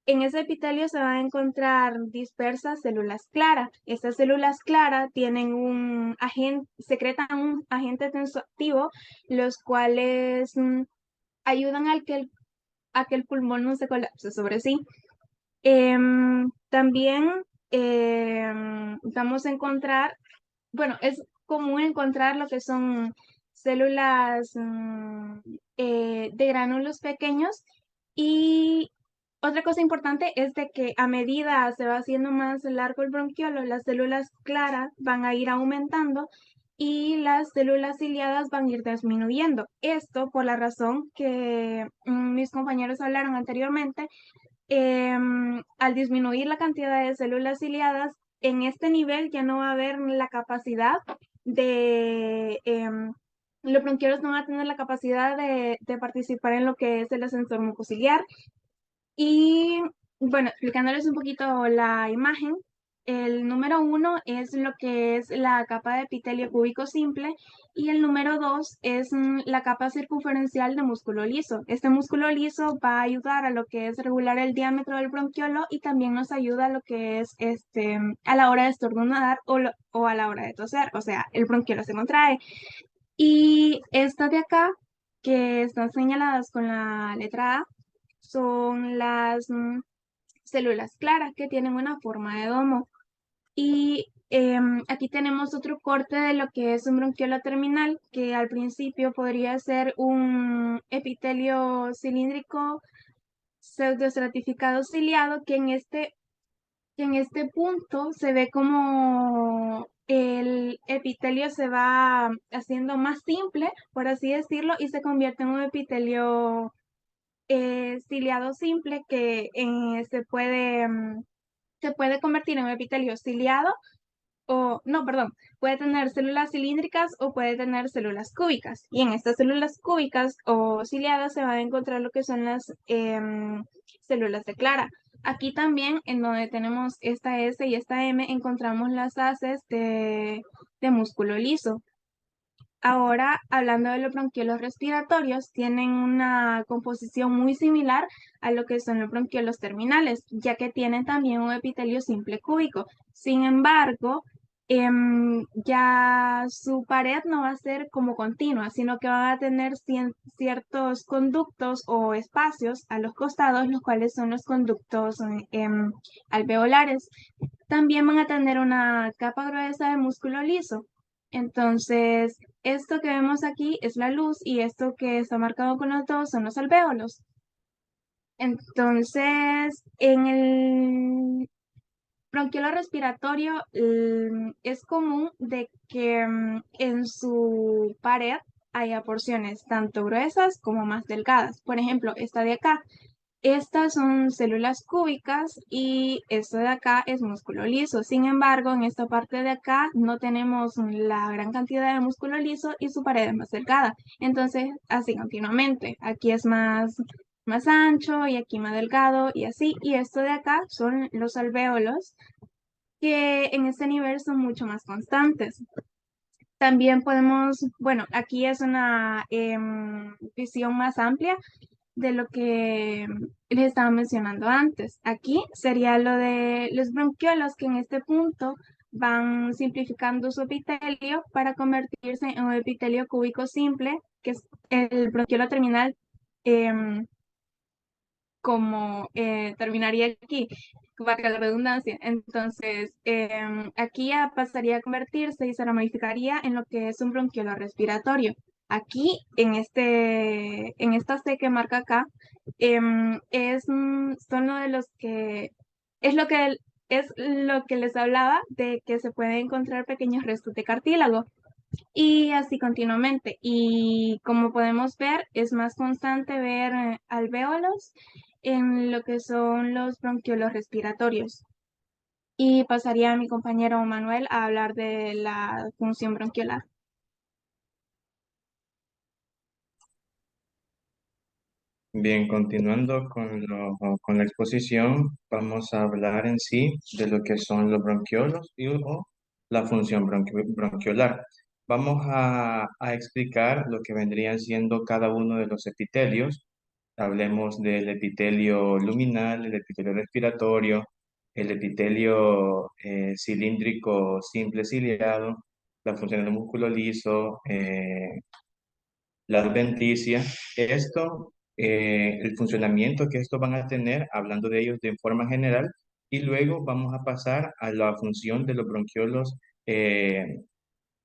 en ese epitelio se van a encontrar dispersas células claras. Estas células claras tienen un agente, secretan un agente tensoactivo, los cuales ayudan a que el pulmón no se colapse sobre sí. También vamos a encontrar, bueno, es común encontrar lo que son células de gránulos pequeños. Y otra cosa importante es de que a medida se va haciendo más largo el bronquiolo, las células claras van a ir aumentando y las células ciliadas van a ir disminuyendo. Esto por la razón que mis compañeros hablaron anteriormente. Al disminuir la cantidad de células ciliadas, en este nivel ya no va a haber la capacidad de, los bronquiolos no van a tener la capacidad de participar en lo que es el ascensor mucociliar. Y bueno, explicándoles un poquito la imagen, el número 1 es lo que es la capa de epitelio cúbico simple, y el número 2 es la capa circunferencial de músculo liso. Este músculo liso va a ayudar a lo que es regular el diámetro del bronquiolo, y también nos ayuda a lo que es a la hora de estornudar o a la hora de toser, o sea, el bronquiolo se contrae. Y estas de acá, que están señaladas con la letra A, son las células claras que tienen una forma de domo. Y aquí tenemos otro corte de lo que es un bronquiolo terminal, que al principio podría ser un epitelio cilíndrico pseudoestratificado ciliado, que en este punto se ve como el epitelio se va haciendo más simple, por así decirlo, y se convierte en un epitelio ciliado simple, que se puede convertir en un epitelio ciliado, o no, perdón, puede tener células cilíndricas o puede tener células cúbicas. Y en estas células cúbicas o ciliadas se van a encontrar lo que son las células de Clara. Aquí también, en donde tenemos esta S y esta M, encontramos las haces de músculo liso. Ahora, hablando de los bronquiolos respiratorios, tienen una composición muy similar a lo que son los bronquiolos terminales, ya que tienen también un epitelio simple cúbico. Sin embargo, ya su pared no va a ser como continua, sino que van a tener ciertos conductos o espacios a los costados, los cuales son los conductos alveolares. También van a tener una capa gruesa de músculo liso. Entonces, esto que vemos aquí es la luz, y esto que está marcado con los dos son los alvéolos. Entonces, en el bronquiolo respiratorio es común de que en su pared haya porciones tanto gruesas como más delgadas. Por ejemplo, esta de acá. Estas son células cúbicas y esto de acá es músculo liso. Sin embargo, en esta parte de acá no tenemos la gran cantidad de músculo liso y su pared es más delgada. Entonces, así continuamente. Aquí es más ancho y aquí más delgado y así. Y esto de acá son los alvéolos, que en este nivel son mucho más constantes. También podemos, bueno, aquí es una visión más amplia de lo que les estaba mencionando antes. Aquí sería lo de los bronquiolos, que en este punto van simplificando su epitelio para convertirse en un epitelio cúbico simple, que es el bronquiolo terminal, como terminaría aquí, valga la redundancia. Entonces, aquí ya pasaría a convertirse y se ramificaría en lo que es un bronquiolo respiratorio. Aquí, en esta C que marca acá, son lo de los que, es lo que les hablaba, de que se pueden encontrar pequeños restos de cartílago. Y así continuamente. Y como podemos ver, es más constante ver alvéolos en lo que son los bronquiolos respiratorios. Y pasaría a mi compañero Manuel a hablar de la función bronquiolar. Bien, continuando con la exposición, vamos a hablar en sí de lo que son los bronquiolos o la función bronquiolar. Vamos a explicar lo que vendrían siendo cada uno de los epitelios. Hablemos del epitelio luminal, el epitelio respiratorio, el epitelio cilíndrico simple ciliado, la función del músculo liso, la adventicia. Esto, el funcionamiento que estos van a tener, hablando de ellos de forma general, y luego vamos a pasar a la función de los bronquiolos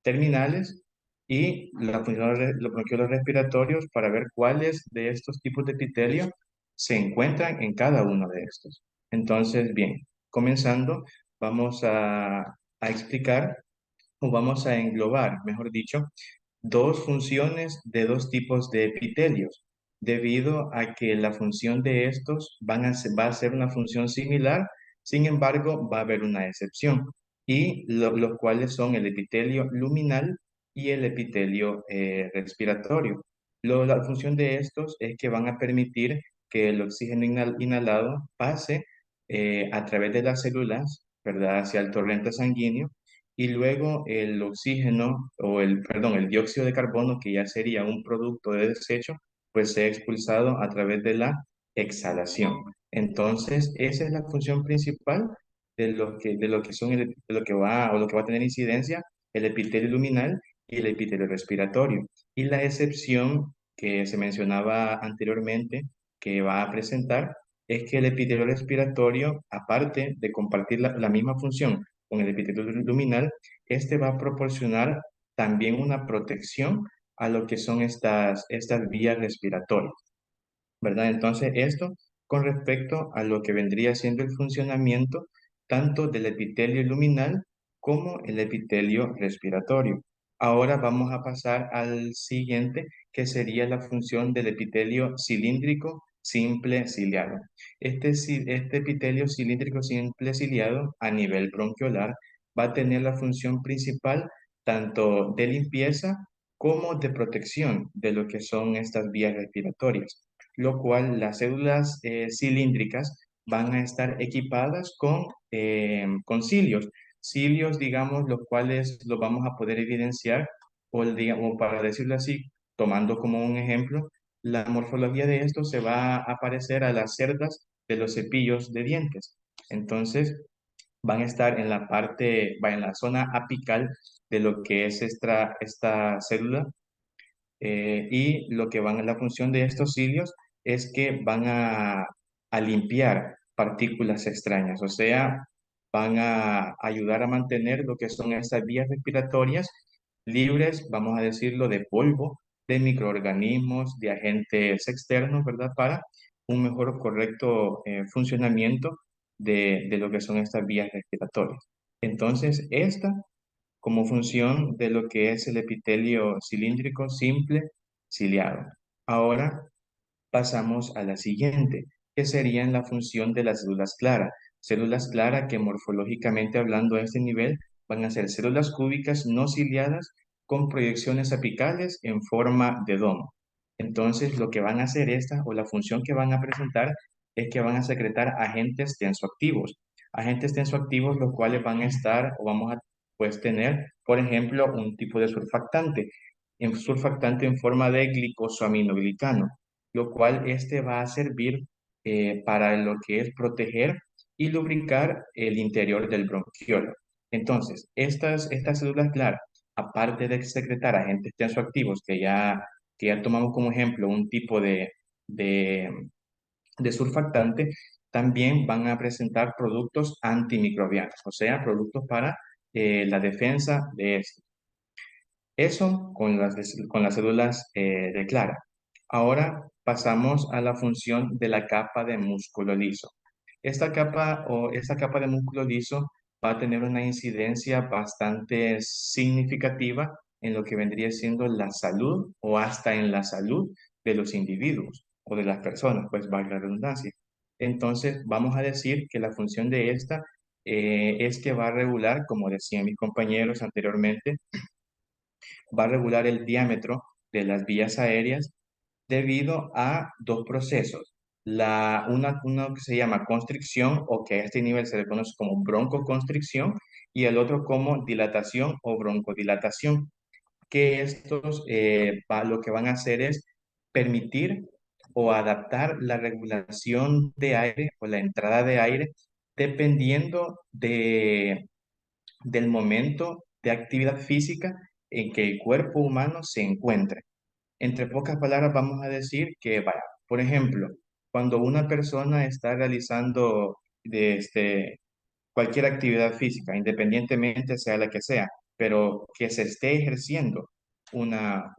terminales y la función de los bronquiolos respiratorios para ver cuáles de estos tipos de epitelio se encuentran en cada uno de estos. Entonces, bien, comenzando, vamos a explicar o vamos a englobar, mejor dicho, dos funciones de dos tipos de epitelios, debido a que la función de estos va a ser una función similar, sin embargo, va a haber una excepción, y los cuales son el epitelio luminal y el epitelio respiratorio. La función de estos es que van a permitir que el oxígeno inhalado pase a través de las células, ¿verdad?, hacia el torrente sanguíneo y luego el oxígeno o perdón, el dióxido de carbono, que ya sería un producto de desecho, pues sea expulsado a través de la exhalación. Entonces, esa es la función principal de lo que son de lo que va o lo que va a tener incidencia el epitelio luminal y el epitelio respiratorio. Y la excepción que se mencionaba anteriormente que va a presentar es que el epitelio respiratorio, aparte de compartir la misma función con el epitelio luminal, este va a proporcionar también una protección a lo que son estas vías respiratorias, ¿verdad? Entonces, esto con respecto a lo que vendría siendo el funcionamiento tanto del epitelio luminal como el epitelio respiratorio. Ahora vamos a pasar al siguiente, que sería la función del epitelio cilíndrico simple ciliado. Este epitelio cilíndrico simple ciliado a nivel bronquiolar va a tener la función principal tanto de limpieza como de protección de lo que son estas vías respiratorias, lo cual las células cilíndricas van a estar equipadas con cilios. Cilios, digamos, los cuales los vamos a poder evidenciar, o para decirlo así, tomando como un ejemplo, la morfología de esto se va a parecer a las cerdas de los cepillos de dientes. Entonces, van a estar en la parte, va en la zona apical de lo que es esta célula y lo que la función de estos cilios es que van a limpiar partículas extrañas, o sea, van a ayudar a mantener lo que son estas vías respiratorias libres, vamos a decirlo, de polvo, de microorganismos, de agentes externos, ¿verdad? Para un mejor correcto funcionamiento de lo que son estas vías respiratorias. Entonces, esta como función de lo que es el epitelio cilíndrico simple ciliado. Ahora pasamos a la siguiente, que sería la función de las células claras. Células claras que morfológicamente hablando a este nivel van a ser células cúbicas no ciliadas con proyecciones apicales en forma de domo. Entonces, lo que van a hacer estas o la función que van a presentar es que van a secretar agentes tensoactivos. Agentes tensoactivos los cuales van a estar o vamos a pues tener, por ejemplo, un tipo de surfactante en forma de glicosaminoglicano, lo cual este va a servir para lo que es proteger y lubricar el interior del bronquiolo. Entonces, estas células claras, aparte de secretar agentes tensoactivos, que ya tomamos como ejemplo un tipo de, de surfactante, también van a presentar productos antimicrobianos, o sea, productos para la defensa de esto. Eso con las células de Clara. Ahora pasamos a la función de la capa de músculo liso. Esta capa de músculo liso va a tener una incidencia bastante significativa en lo que vendría siendo la salud o hasta en la salud de los individuos o de las personas, pues valga la redundancia. Entonces, vamos a decir que la función de esta es que va a regular, como decían mis compañeros anteriormente, va a regular el diámetro de las vías aéreas debido a dos procesos. Uno que se llama constricción o que a este nivel se le conoce como broncoconstricción y el otro como dilatación o broncodilatación, que estos lo que van a hacer es permitir o adaptar la regulación de aire o la entrada de aire dependiendo del momento de actividad física en que el cuerpo humano se encuentre. Entre pocas palabras, vamos a decir que, vaya, por ejemplo, cuando una persona está realizando cualquier actividad física, independientemente sea la que sea, pero que se esté ejerciendo una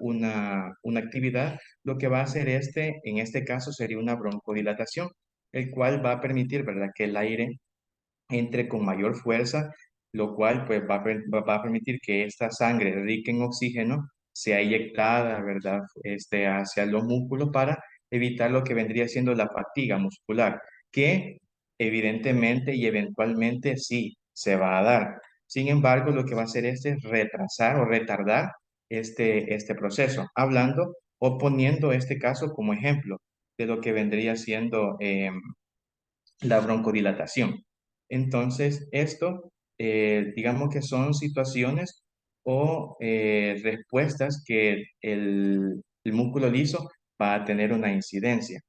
actividad, lo que va a hacer en este caso, sería una broncodilatación, el cual va a permitir, ¿verdad?, que el aire entre con mayor fuerza, lo cual pues va a permitir que esta sangre rica en oxígeno sea inyectada, ¿verdad? Hacia los músculos para evitar lo que vendría siendo la fatiga muscular, que evidentemente y eventualmente sí se va a dar. Sin embargo, lo que va a hacer es retrasar o retardar este proceso, hablando o poniendo este caso como ejemplo de lo que vendría siendo la broncodilatación. Entonces, esto, digamos que son situaciones o respuestas que el músculo liso va a tener una incidencia.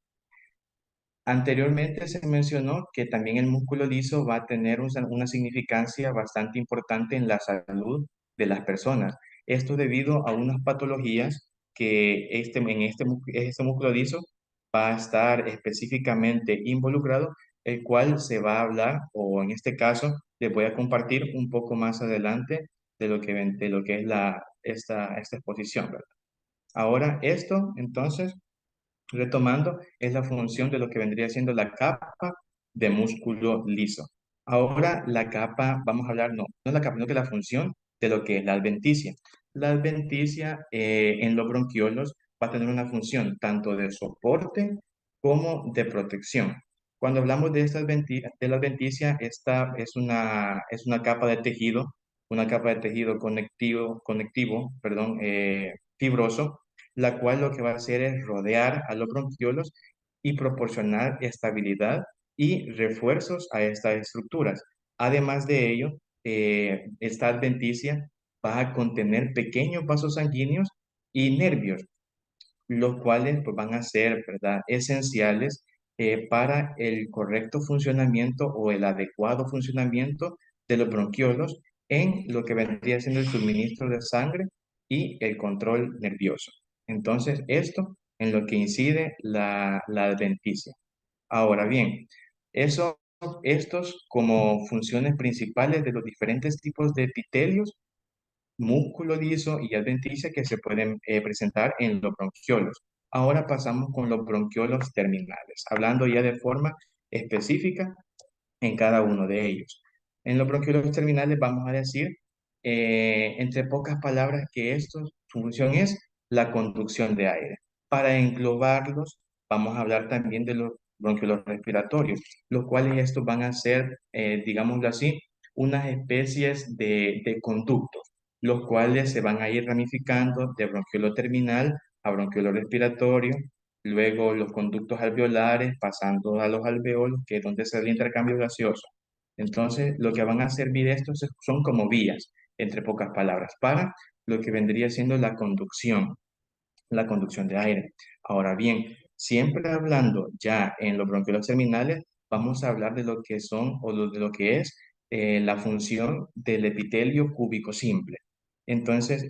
Anteriormente se mencionó que también el músculo liso va a tener una significancia bastante importante en la salud de las personas. Esto debido a unas patologías que este músculo liso va a estar específicamente involucrado, el cual se va a hablar, o en este caso, les voy a compartir un poco más adelante de lo que es esta exposición, ¿verdad? Ahora, esto, entonces, retomando, es la función de lo que vendría siendo la capa de músculo liso. Ahora la capa, vamos a hablar, no es la capa, sino que la función de lo que es la adventicia. La adventicia en los bronquiolos va a tener una función tanto de soporte como de protección. Cuando hablamos de la adventicia, esta es una capa de tejido, conectivo, perdón, fibroso, la cual lo que va a hacer es rodear a los bronquiolos y proporcionar estabilidad y refuerzos a estas estructuras. Además de ello, esta adventicia va a contener pequeños vasos sanguíneos y nervios, los cuales pues, van a ser, ¿verdad?, esenciales para el correcto funcionamiento o el adecuado funcionamiento de los bronquiolos en lo que vendría siendo el suministro de sangre y el control nervioso. Entonces, esto en lo que incide la adventicia. Ahora bien, eso, estos como funciones principales de los diferentes tipos de epitelios, músculo liso y adventicia que se pueden presentar en los bronquiolos. Ahora pasamos con los bronquiolos terminales, hablando ya de forma específica en cada uno de ellos. En los bronquiolos terminales vamos a decir, entre pocas palabras, que esto, su función es la conducción de aire. Para englobarlos, vamos a hablar también de los bronquiolos respiratorios, los cuales estos van a ser, digámoslo así, unas especies de conductos, los cuales se van a ir ramificando de bronquiolo terminal a bronquiolo respiratorio, luego los conductos alveolares, pasando a los alveolos, que es donde se da el intercambio gaseoso. Entonces, lo que van a servir estos son como vías, entre pocas palabras, para lo que vendría siendo la conducción de aire. Ahora bien, siempre hablando ya en los bronquiolos terminales, vamos a hablar de lo que son de lo que es la función del epitelio cúbico simple. Entonces,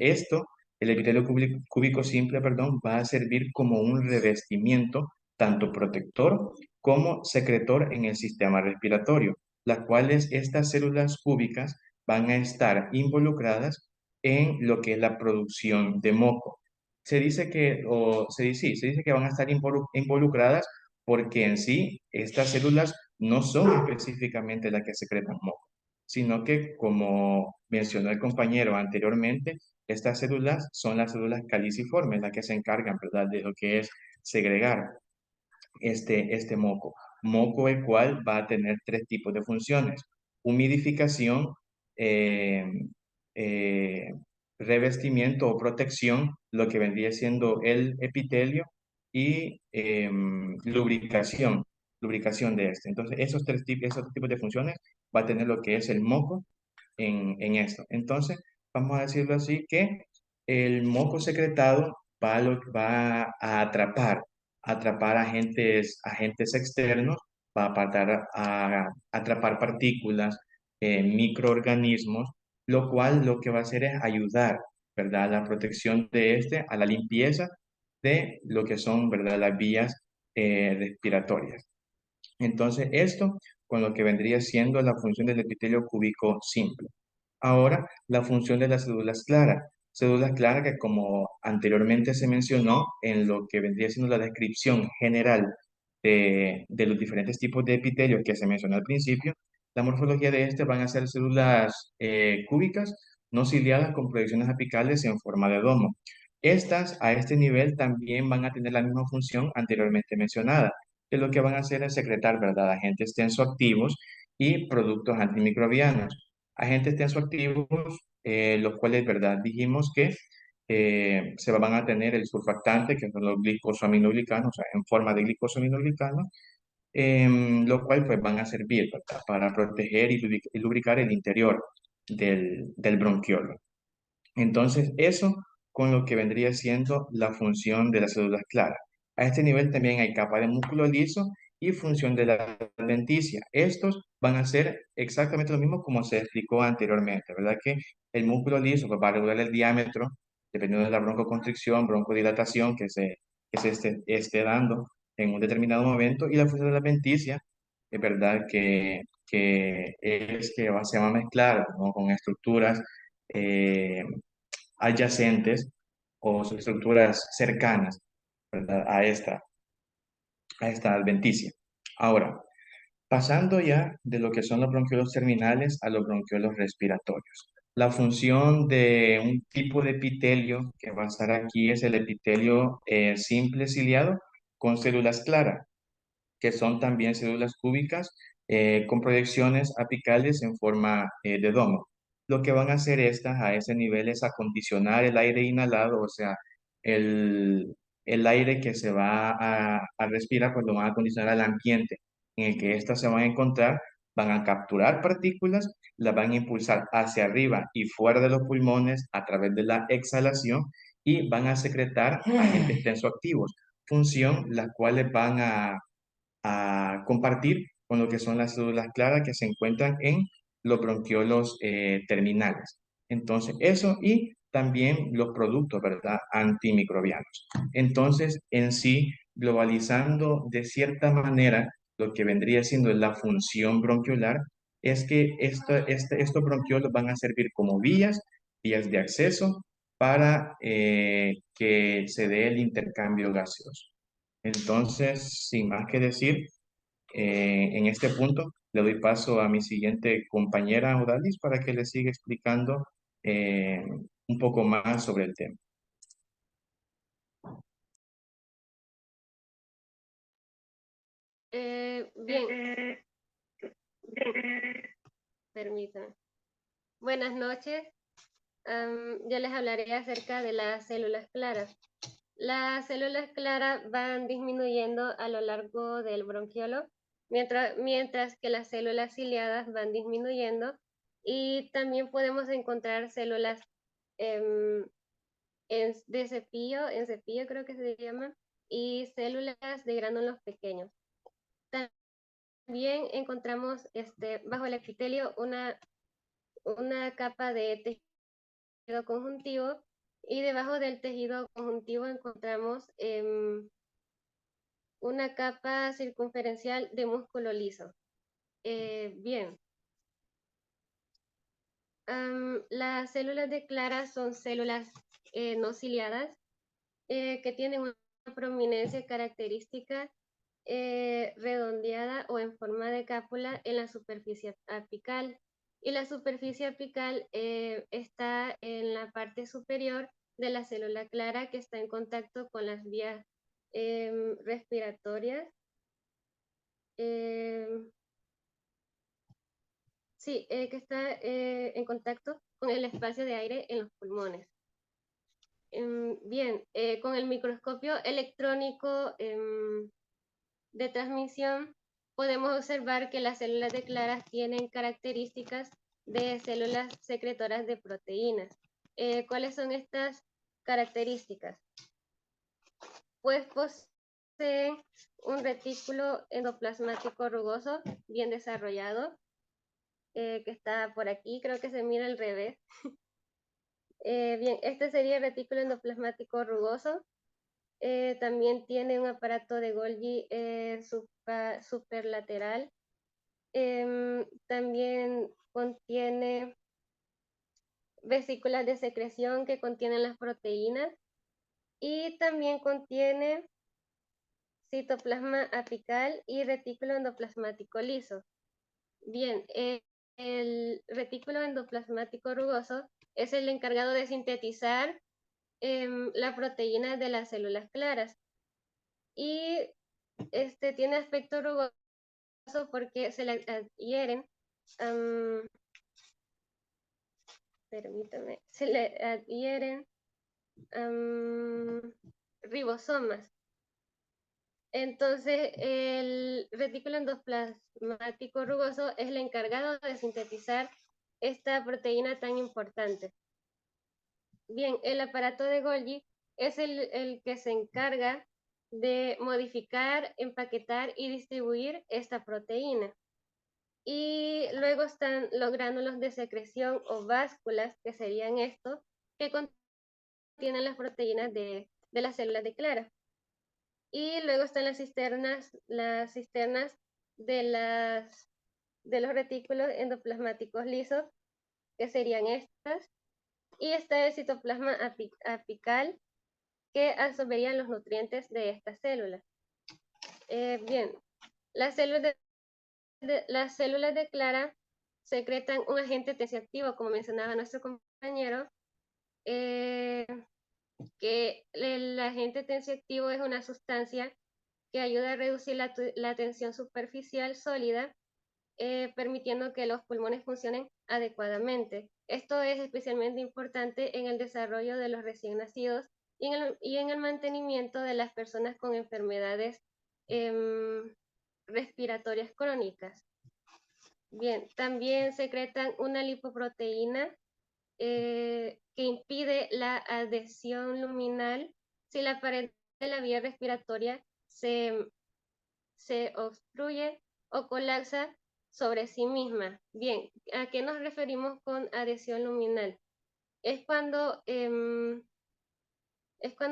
el epitelio cúbico simple, perdón, va a servir como un revestimiento tanto protector como secretor en el sistema respiratorio, las cuales estas células cúbicas van a estar involucradas en lo que es la producción de moco. Se dice que van a estar involucradas porque en sí estas células no son específicamente las que secretan moco, sino que, como mencionó el compañero anteriormente, estas células son las células caliciformes, las que se encargan, ¿verdad?, de lo que es segregar este moco. Moco el cual va a tener tres tipos de funciones: humidificación, eh, eh, revestimiento o protección, lo que vendría siendo el epitelio, y lubricación de este. Entonces, esos tipos de funciones va a tener lo que es el moco en esto. Entonces, vamos a decirlo así, que el moco secretado va a atrapar agentes externos, va a atrapar partículas, microorganismos, lo cual lo que va a hacer es ayudar, ¿verdad? A la protección de a la limpieza de lo que son, ¿verdad? Las vías respiratorias. Entonces, esto con lo que vendría siendo la función del epitelio cúbico simple. Ahora, la función de las células claras. Células claras que, como anteriormente se mencionó en lo que vendría siendo la descripción general de los diferentes tipos de epitelios que se mencionó al principio, la morfología de este van a ser células cúbicas no ciliadas con proyecciones apicales en forma de domo. Estas, a este nivel, también van a tener la misma función anteriormente mencionada, que lo que van a hacer es secretar, ¿verdad?, agentes tensoactivos y productos antimicrobianos. Agentes tensoactivos, los cuales, ¿verdad?, dijimos que se van a tener el surfactante, que son los glicosaminoglicanos, o sea, en forma de glicosaminoglicanos, lo cual pues van a servir, ¿verdad?, para proteger y lubricar el interior del bronquiolo. Entonces, eso con lo que vendría siendo la función de las células claras. A este nivel también hay capa de músculo liso y función de la adventicia. Estos van a ser exactamente lo mismo como se explicó anteriormente, ¿verdad? Que el músculo liso pues, va a regular el diámetro, dependiendo de la broncoconstricción, broncodilatación que se esté dando en un determinado momento, y la función de la adventicia, es verdad que se va a mezclar, ¿no?, con estructuras eh, adyacentes o estructuras cercanas, ¿verdad?, a esta adventicia. Ahora, pasando ya de lo que son los bronquiolos terminales a los bronquiolos respiratorios. La función de un tipo de epitelio que va a estar aquí es el epitelio simple ciliado con células claras, que son también células cúbicas con proyecciones apicales en forma de domo. Lo que van a hacer estas a ese nivel es acondicionar el aire inhalado, o sea, el, el aire que se va a respirar, pues lo van a acondicionar al ambiente en el que éstas se van a encontrar, van a capturar partículas, las van a impulsar hacia arriba y fuera de los pulmones a través de la exhalación y van a secretar agentes tensoactivos, función las cuales van a compartir con lo que son las células claras que se encuentran en los bronquiolos terminales. Entonces, eso y también los productos, ¿verdad?, antimicrobianos. Entonces, en sí, globalizando de cierta manera lo que vendría siendo la función bronquiolar, es que estos bronquiolos van a servir como vías de acceso para que se dé el intercambio gaseoso. Entonces, sin más que decir, en este punto le doy paso a mi siguiente compañera Odalis para que le siga explicando un poco más sobre el tema. Bien, permítanme. Buenas noches. Yo les hablaré acerca de las células claras. Las células claras van disminuyendo a lo largo del bronquiolo, mientras que las células ciliadas van disminuyendo, y también podemos encontrar células de cepillo, en cepillo creo que se llama, y células de gránulos pequeños. También encontramos bajo el epitelio una capa de tejido conjuntivo, y debajo del tejido conjuntivo encontramos una capa circunferencial de músculo liso. Bien. Las células de Clara son células no ciliadas que tienen una prominencia característica redondeada o en forma de cápsula en la superficie apical. Y la superficie apical está en la parte superior de la célula clara, que está en contacto con las vías respiratorias. Sí, que está en contacto con el espacio de aire en los pulmones. Bien, con el microscopio electrónico de transmisión podemos observar que las células de claras tienen características de células secretoras de proteínas. ¿Cuáles son estas características? Pues poseen un retículo endoplasmático rugoso bien desarrollado, que está por aquí, creo que se mira al revés. Bien, este sería el retículo endoplasmático rugoso. También tiene un aparato de Golgi superlateral. También contiene vesículas de secreción que contienen las proteínas y también contiene citoplasma apical y retículo endoplasmático liso. Bien, el retículo endoplasmático rugoso es el encargado de sintetizar la proteína de las células claras y tiene aspecto rugoso porque se le adhieren permítame, se le adhieren ribosomas. Entonces, el retículo endoplasmático rugoso es el encargado de sintetizar esta proteína tan importante. Bien, el aparato de Golgi es el que se encarga de modificar, empaquetar y distribuir esta proteína. Y luego están los gránulos de secreción o básculas, que serían estos, que contienen las proteínas de las células de clara. Y luego están las cisternas de los retículos endoplasmáticos lisos, que serían estas. Y está el citoplasma apical, que absorberían los nutrientes de estas células. Bien, las células de clara secretan un agente tensioactivo, como mencionaba nuestro compañero, que el agente tensioactivo es una sustancia que ayuda a reducir la tensión superficial sólida, permitiendo que los pulmones funcionen adecuadamente. Esto es especialmente importante en el desarrollo de los recién nacidos y en el mantenimiento de las personas con enfermedades respiratorias crónicas. Bien, también secretan una lipoproteína que impide la adhesión luminal si la pared de la vía respiratoria se obstruye o colapsa sobre sí misma. Bien, ¿a qué nos referimos con adhesión luminal? Es cuando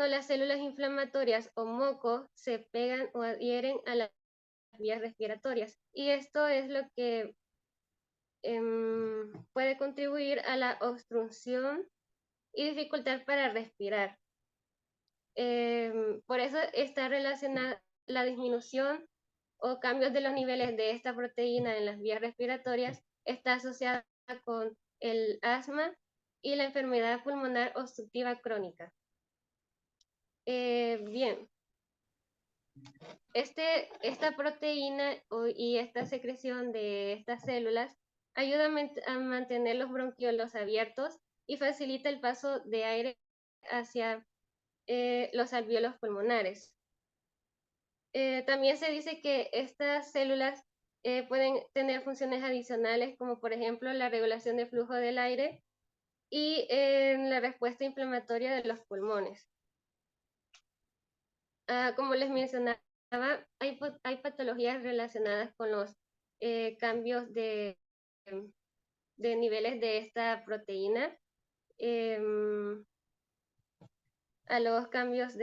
las células inflamatorias o mocos se pegan o adhieren a las vías respiratorias. Y esto es lo que puede contribuir a la obstrucción y dificultad para respirar. Por eso está relacionada la disminución o cambios de los niveles de esta proteína en las vías respiratorias, está asociada con el asma y la enfermedad pulmonar obstructiva crónica. Bien, esta proteína y esta secreción de estas células ayuda a mantener los bronquiolos abiertos y facilita el paso de aire hacia los alvéolos pulmonares. También se dice que estas células pueden tener funciones adicionales, como por ejemplo la regulación del flujo del aire y la respuesta inflamatoria de los pulmones. Como les mencionaba, hay patologías relacionadas con los cambios de niveles de esta proteína, a los cambios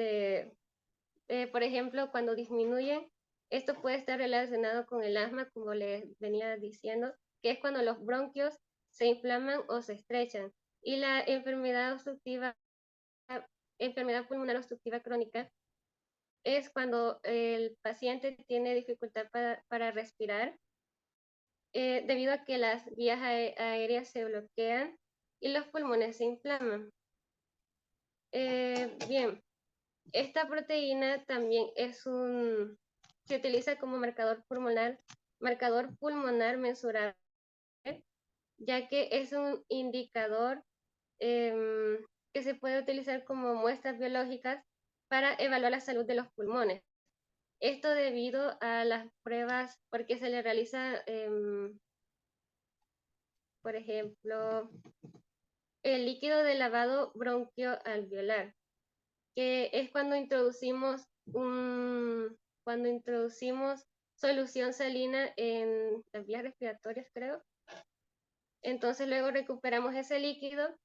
por ejemplo, cuando disminuyen, esto puede estar relacionado con el asma, como les venía diciendo, que es cuando los bronquios se inflaman o se estrechan. Y la enfermedad pulmonar obstructiva crónica es cuando el paciente tiene dificultad para respirar, debido a que las vías aéreas se bloquean y los pulmones se inflaman. Bien, esta proteína también se utiliza como marcador pulmonar mensurable, ya que es un indicador que se puede utilizar como muestras biológicas para evaluar la salud de los pulmones. Esto debido a las pruebas, porque se le realiza, por ejemplo, el líquido de lavado bronquioalveolar, que es cuando introducimos solución salina en las vías respiratorias, creo. Entonces luego recuperamos ese líquido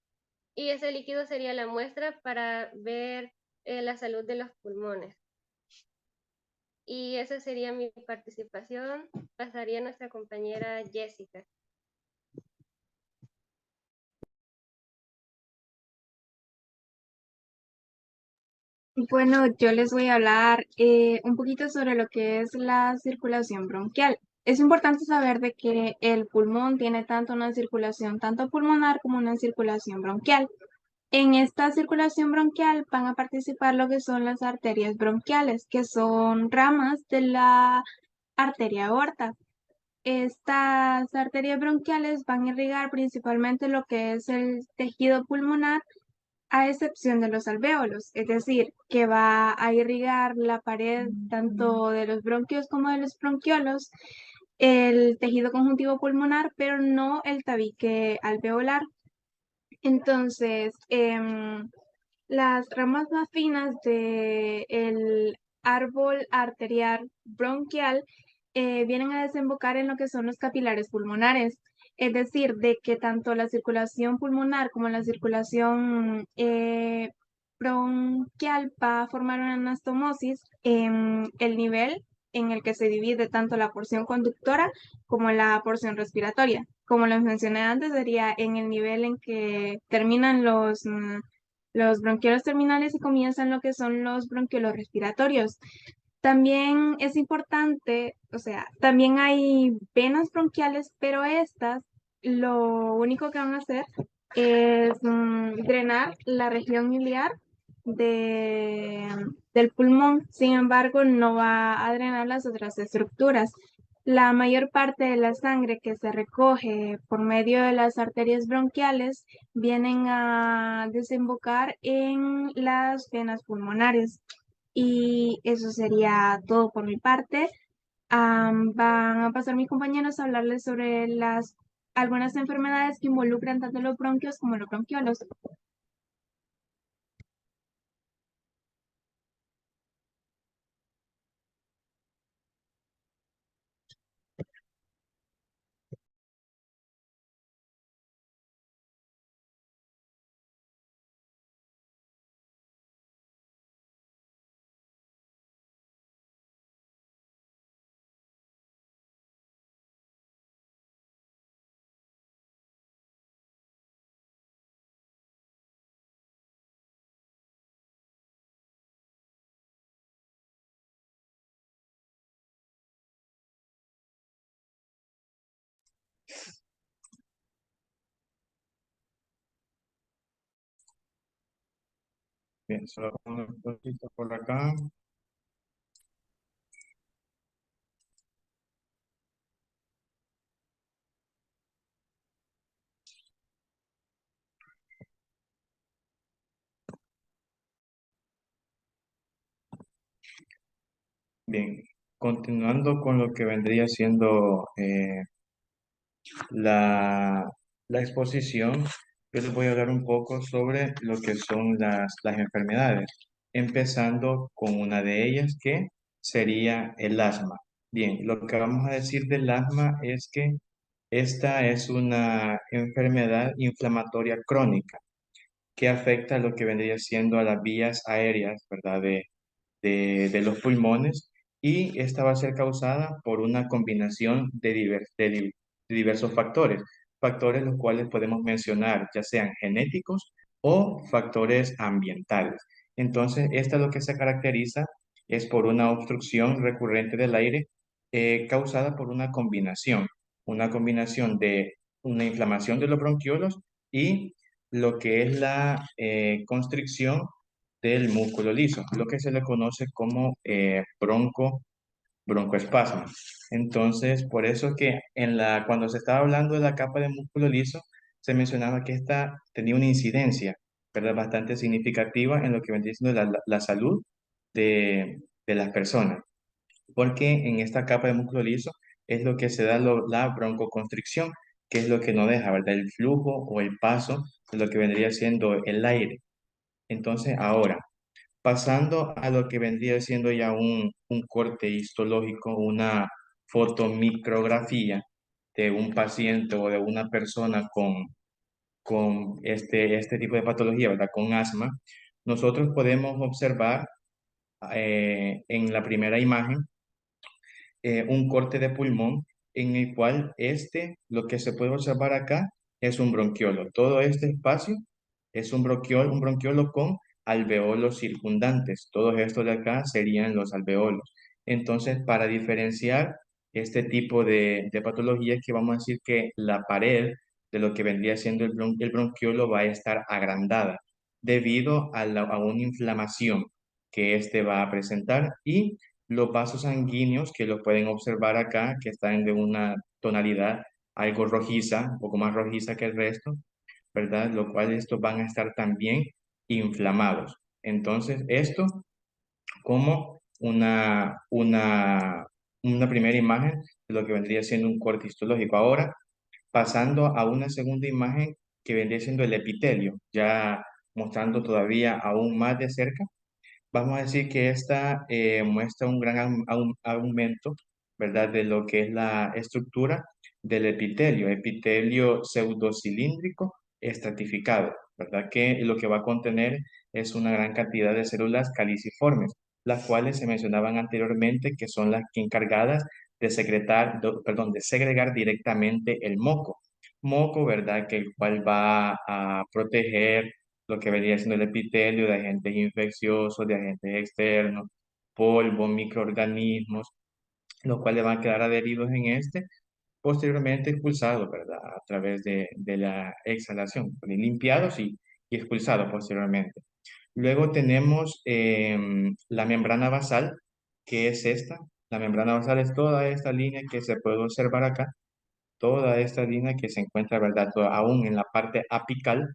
y ese líquido sería la muestra para ver la salud de los pulmones. Y esa sería mi participación. Pasaría a nuestra compañera Jessica. Bueno, yo les voy a hablar un poquito sobre lo que es la circulación bronquial. Es importante saber de que el pulmón tiene tanto una circulación tanto pulmonar como una circulación bronquial. En esta circulación bronquial van a participar lo que son las arterias bronquiales, que son ramas de la arteria aorta. Estas arterias bronquiales van a irrigar principalmente lo que es el tejido pulmonar, a excepción de los alvéolos, es decir, que va a irrigar la pared tanto de los bronquios como de los bronquiolos, el tejido conjuntivo pulmonar, pero no el tabique alveolar. Entonces, las ramas más finas del árbol arterial bronquial vienen a desembocar en lo que son los capilares pulmonares. Es decir, de que tanto la circulación pulmonar como la circulación bronquial va a formar una anastomosis en el nivel en el que se divide tanto la porción conductora como la porción respiratoria. Como les mencioné antes, sería en el nivel en que terminan los bronquiolos terminales y comienzan lo que son los bronquiolos respiratorios. También es importante, o sea, también hay venas bronquiales, pero estas lo único que van a hacer es drenar la región iliar del pulmón. Sin embargo, no va a drenar las otras estructuras. La mayor parte de la sangre que se recoge por medio de las arterias bronquiales vienen a desembocar en las venas pulmonares. Y eso sería todo por mi parte. Van a pasar mis compañeros a hablarles sobre algunas enfermedades que involucran tanto los bronquios como los bronquiolos. Bien, solo un poquito por acá. Bien, continuando con lo que vendría siendo la, la exposición, yo les voy a hablar un poco sobre lo que son las enfermedades, empezando con una de ellas que sería el asma. Bien, lo que vamos a decir del asma es que esta es una enfermedad inflamatoria crónica que afecta lo que vendría siendo a las vías aéreas, ¿verdad? De los pulmones, y esta va a ser causada por una combinación de diversos factores, factores los cuales podemos mencionar ya sean genéticos o factores ambientales. Entonces, esta lo que se caracteriza es por una obstrucción recurrente del aire causada por una combinación de una inflamación de los bronquiolos y lo que es la constricción del músculo liso, lo que se le conoce como broncoespasmo. Entonces, por eso que cuando se estaba hablando de la capa de músculo liso, se mencionaba que esta tenía una incidencia ¿verdad? Bastante significativa en lo que vendría siendo la salud de las personas, porque en esta capa de músculo liso es lo que se da la broncoconstricción, que es lo que no deja, ¿verdad? El flujo o el paso de lo que vendría siendo el aire. Entonces, ahora, pasando a lo que vendría siendo ya un corte histológico, una fotomicrografía de un paciente o de una persona con este tipo de patología, ¿verdad? Con asma, nosotros podemos observar en la primera imagen un corte de pulmón en el cual lo que se puede observar acá es un bronquiolo. Todo este espacio es un bronquiolo con alveolos circundantes. Todos estos de acá serían los alveolos. Entonces, para diferenciar este tipo de patologías, que vamos a decir que la pared de lo que vendría siendo el bronquiolo va a estar agrandada debido a una inflamación que este va a presentar, y los vasos sanguíneos, que los pueden observar acá, que están de una tonalidad algo rojiza, un poco más rojiza que el resto, ¿verdad? Lo cual estos van a estar también inflamados. Entonces, esto como una primera imagen de lo que vendría siendo un corte histológico. Ahora, pasando a una segunda imagen que vendría siendo el epitelio, ya mostrando todavía aún más de cerca. Vamos a decir que esta muestra un gran aumento, ¿verdad? De lo que es la estructura del epitelio pseudocilíndrico estratificado, ¿verdad? Que lo que va a contener es una gran cantidad de células caliciformes, las cuales se mencionaban anteriormente, que son las que encargadas de de segregar directamente el moco. Moco, ¿verdad? Que el cual va a proteger lo que vendría siendo el epitelio de agentes infecciosos, de agentes externos, polvo, microorganismos, los cuales van a quedar adheridos en posteriormente expulsados, ¿verdad? A través de la exhalación, limpiados y expulsados posteriormente. Luego tenemos la membrana basal, que es esta. La membrana basal es toda esta línea que se puede observar acá, toda esta línea que se encuentra, ¿verdad? Aún en la parte apical,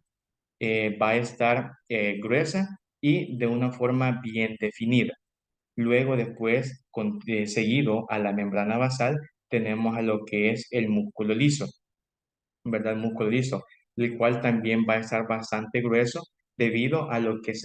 va a estar gruesa y de una forma bien definida. Luego, después, seguido a la membrana basal, tenemos a lo que es el músculo liso, ¿verdad? El músculo liso, el cual también va a estar bastante grueso debido a lo que es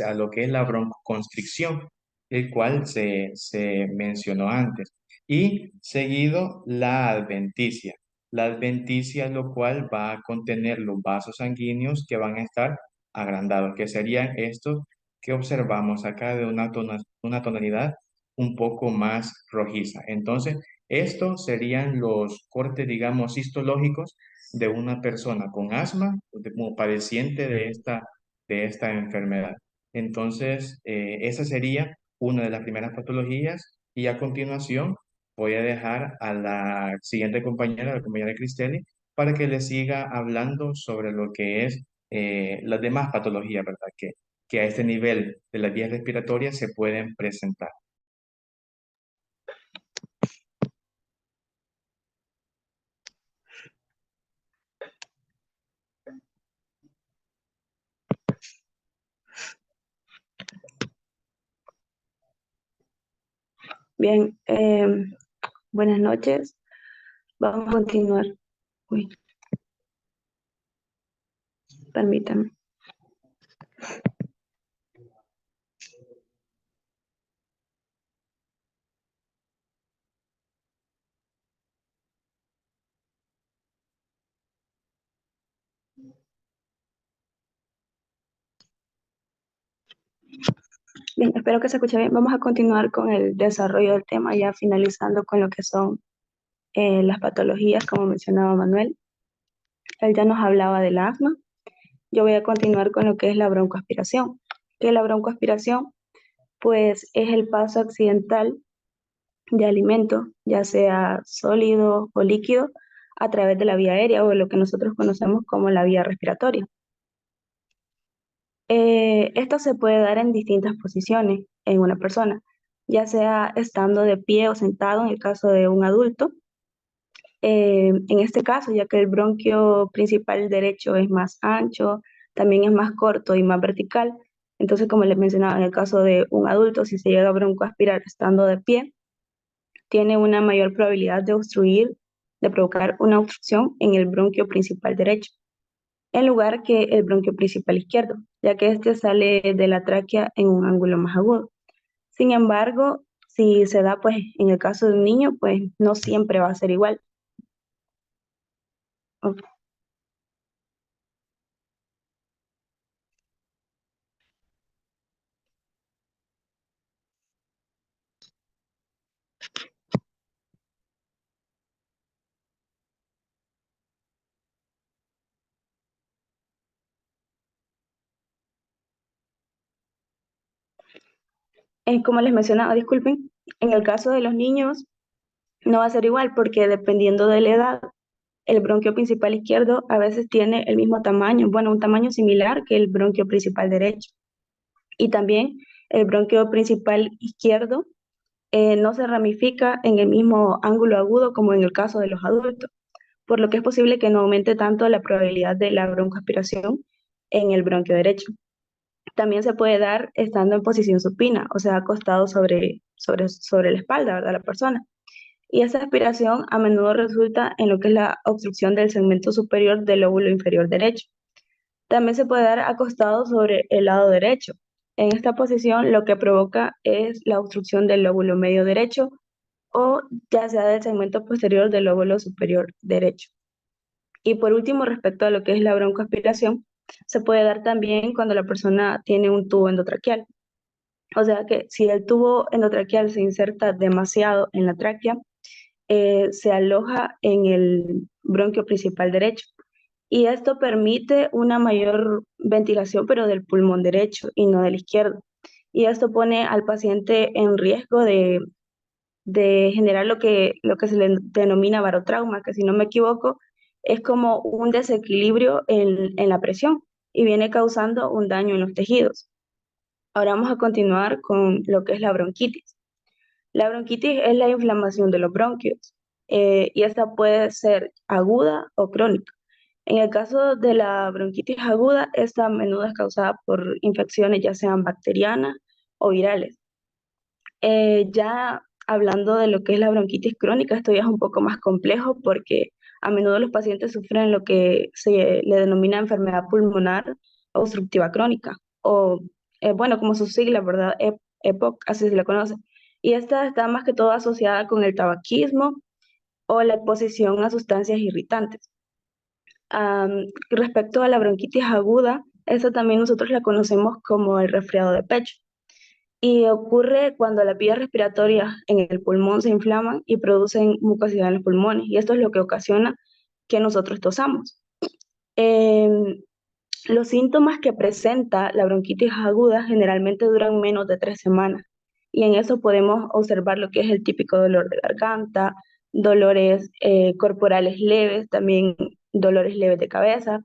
la broncoconstricción, el cual se mencionó antes. Y seguido la adventicia. La adventicia, lo cual va a contener los vasos sanguíneos que van a estar agrandados, que serían estos que observamos acá de una tonalidad un poco más rojiza. Entonces, estos serían los cortes, digamos, histológicos de una persona con asma, como padeciente de esta enfermedad. Entonces, esa sería una de las primeras patologías, y a continuación voy a dejar a la siguiente compañera, la compañera Cristeli, para que le siga hablando sobre lo que es las demás patologías, ¿verdad? Que a este nivel de las vías respiratorias se pueden presentar. Bien, buenas noches. Vamos a continuar. Uy, permítame. Bien, espero que se escuche bien. Vamos a continuar con el desarrollo del tema, ya finalizando con lo que son las patologías, como mencionaba Manuel. Él ya nos hablaba del asma. Yo voy a continuar con lo que es la broncoaspiración. Que la broncoaspiración, pues, es el paso accidental de alimento, ya sea sólido o líquido, a través de la vía aérea o lo que nosotros conocemos como la vía respiratoria. Esto se puede dar en distintas posiciones en una persona, ya sea estando de pie o sentado en el caso de un adulto. En este caso, ya que el bronquio principal derecho es más ancho, también es más corto y más vertical. Entonces, como les mencionaba, en el caso de un adulto, si se llega a broncoaspirar estando de pie, tiene una mayor probabilidad de obstruir, de provocar una obstrucción en el bronquio principal derecho, en lugar que el bronquio principal izquierdo, ya que este sale de la tráquea en un ángulo más agudo. Sin embargo, si se da, pues, en el caso de un niño, pues no siempre va a ser igual. Ok. Como les mencionaba, disculpen, en el caso de los niños no va a ser igual porque dependiendo de la edad, el bronquio principal izquierdo a veces tiene el mismo tamaño, bueno, un tamaño similar que el bronquio principal derecho. Y también el bronquio principal izquierdo no se ramifica en el mismo ángulo agudo como en el caso de los adultos, por lo que es posible que no aumente tanto la probabilidad de la broncoaspiración en el bronquio derecho. También se puede dar estando en posición supina, o sea, acostado sobre la espalda, ¿verdad? La persona. Y esa aspiración a menudo resulta en lo que es la obstrucción del segmento superior del lóbulo inferior derecho. También se puede dar acostado sobre el lado derecho. En esta posición lo que provoca es la obstrucción del lóbulo medio derecho o ya sea del segmento posterior del lóbulo superior derecho. Y por último, respecto a lo que es la broncoaspiración, se puede dar también cuando la persona tiene un tubo endotraqueal. O sea que si el tubo endotraqueal se inserta demasiado en la tráquea, se aloja en el bronquio principal derecho. Y esto permite una mayor ventilación, pero del pulmón derecho y no del izquierdo. Y esto pone al paciente en riesgo de generar lo que se le denomina barotrauma, que si no me equivoco, es como un desequilibrio en la presión y viene causando un daño en los tejidos. Ahora vamos a continuar con lo que es la bronquitis. La bronquitis es la inflamación de los bronquios y esta puede ser aguda o crónica. En el caso de la bronquitis aguda, esta a menudo es causada por infecciones ya sean bacterianas o virales. Ya hablando de lo que es la bronquitis crónica, esto ya es un poco más complejo porque a menudo los pacientes sufren lo que se le denomina enfermedad pulmonar obstructiva crónica o, bueno, como su sigla, ¿verdad? EPOC, así se le conoce. Y esta está más que todo asociada con el tabaquismo o la exposición a sustancias irritantes. Respecto a la bronquitis aguda, esta también nosotros la conocemos como el resfriado de pecho. Y ocurre cuando las vías respiratorias en el pulmón se inflaman y producen mucosidad en los pulmones. Y esto es lo que ocasiona que nosotros tosamos. Em, los síntomas que presenta la bronquitis aguda generalmente duran menos de 3 semanas. Y en eso podemos observar lo que es el típico dolor de garganta, dolores corporales leves, también dolores leves de cabeza,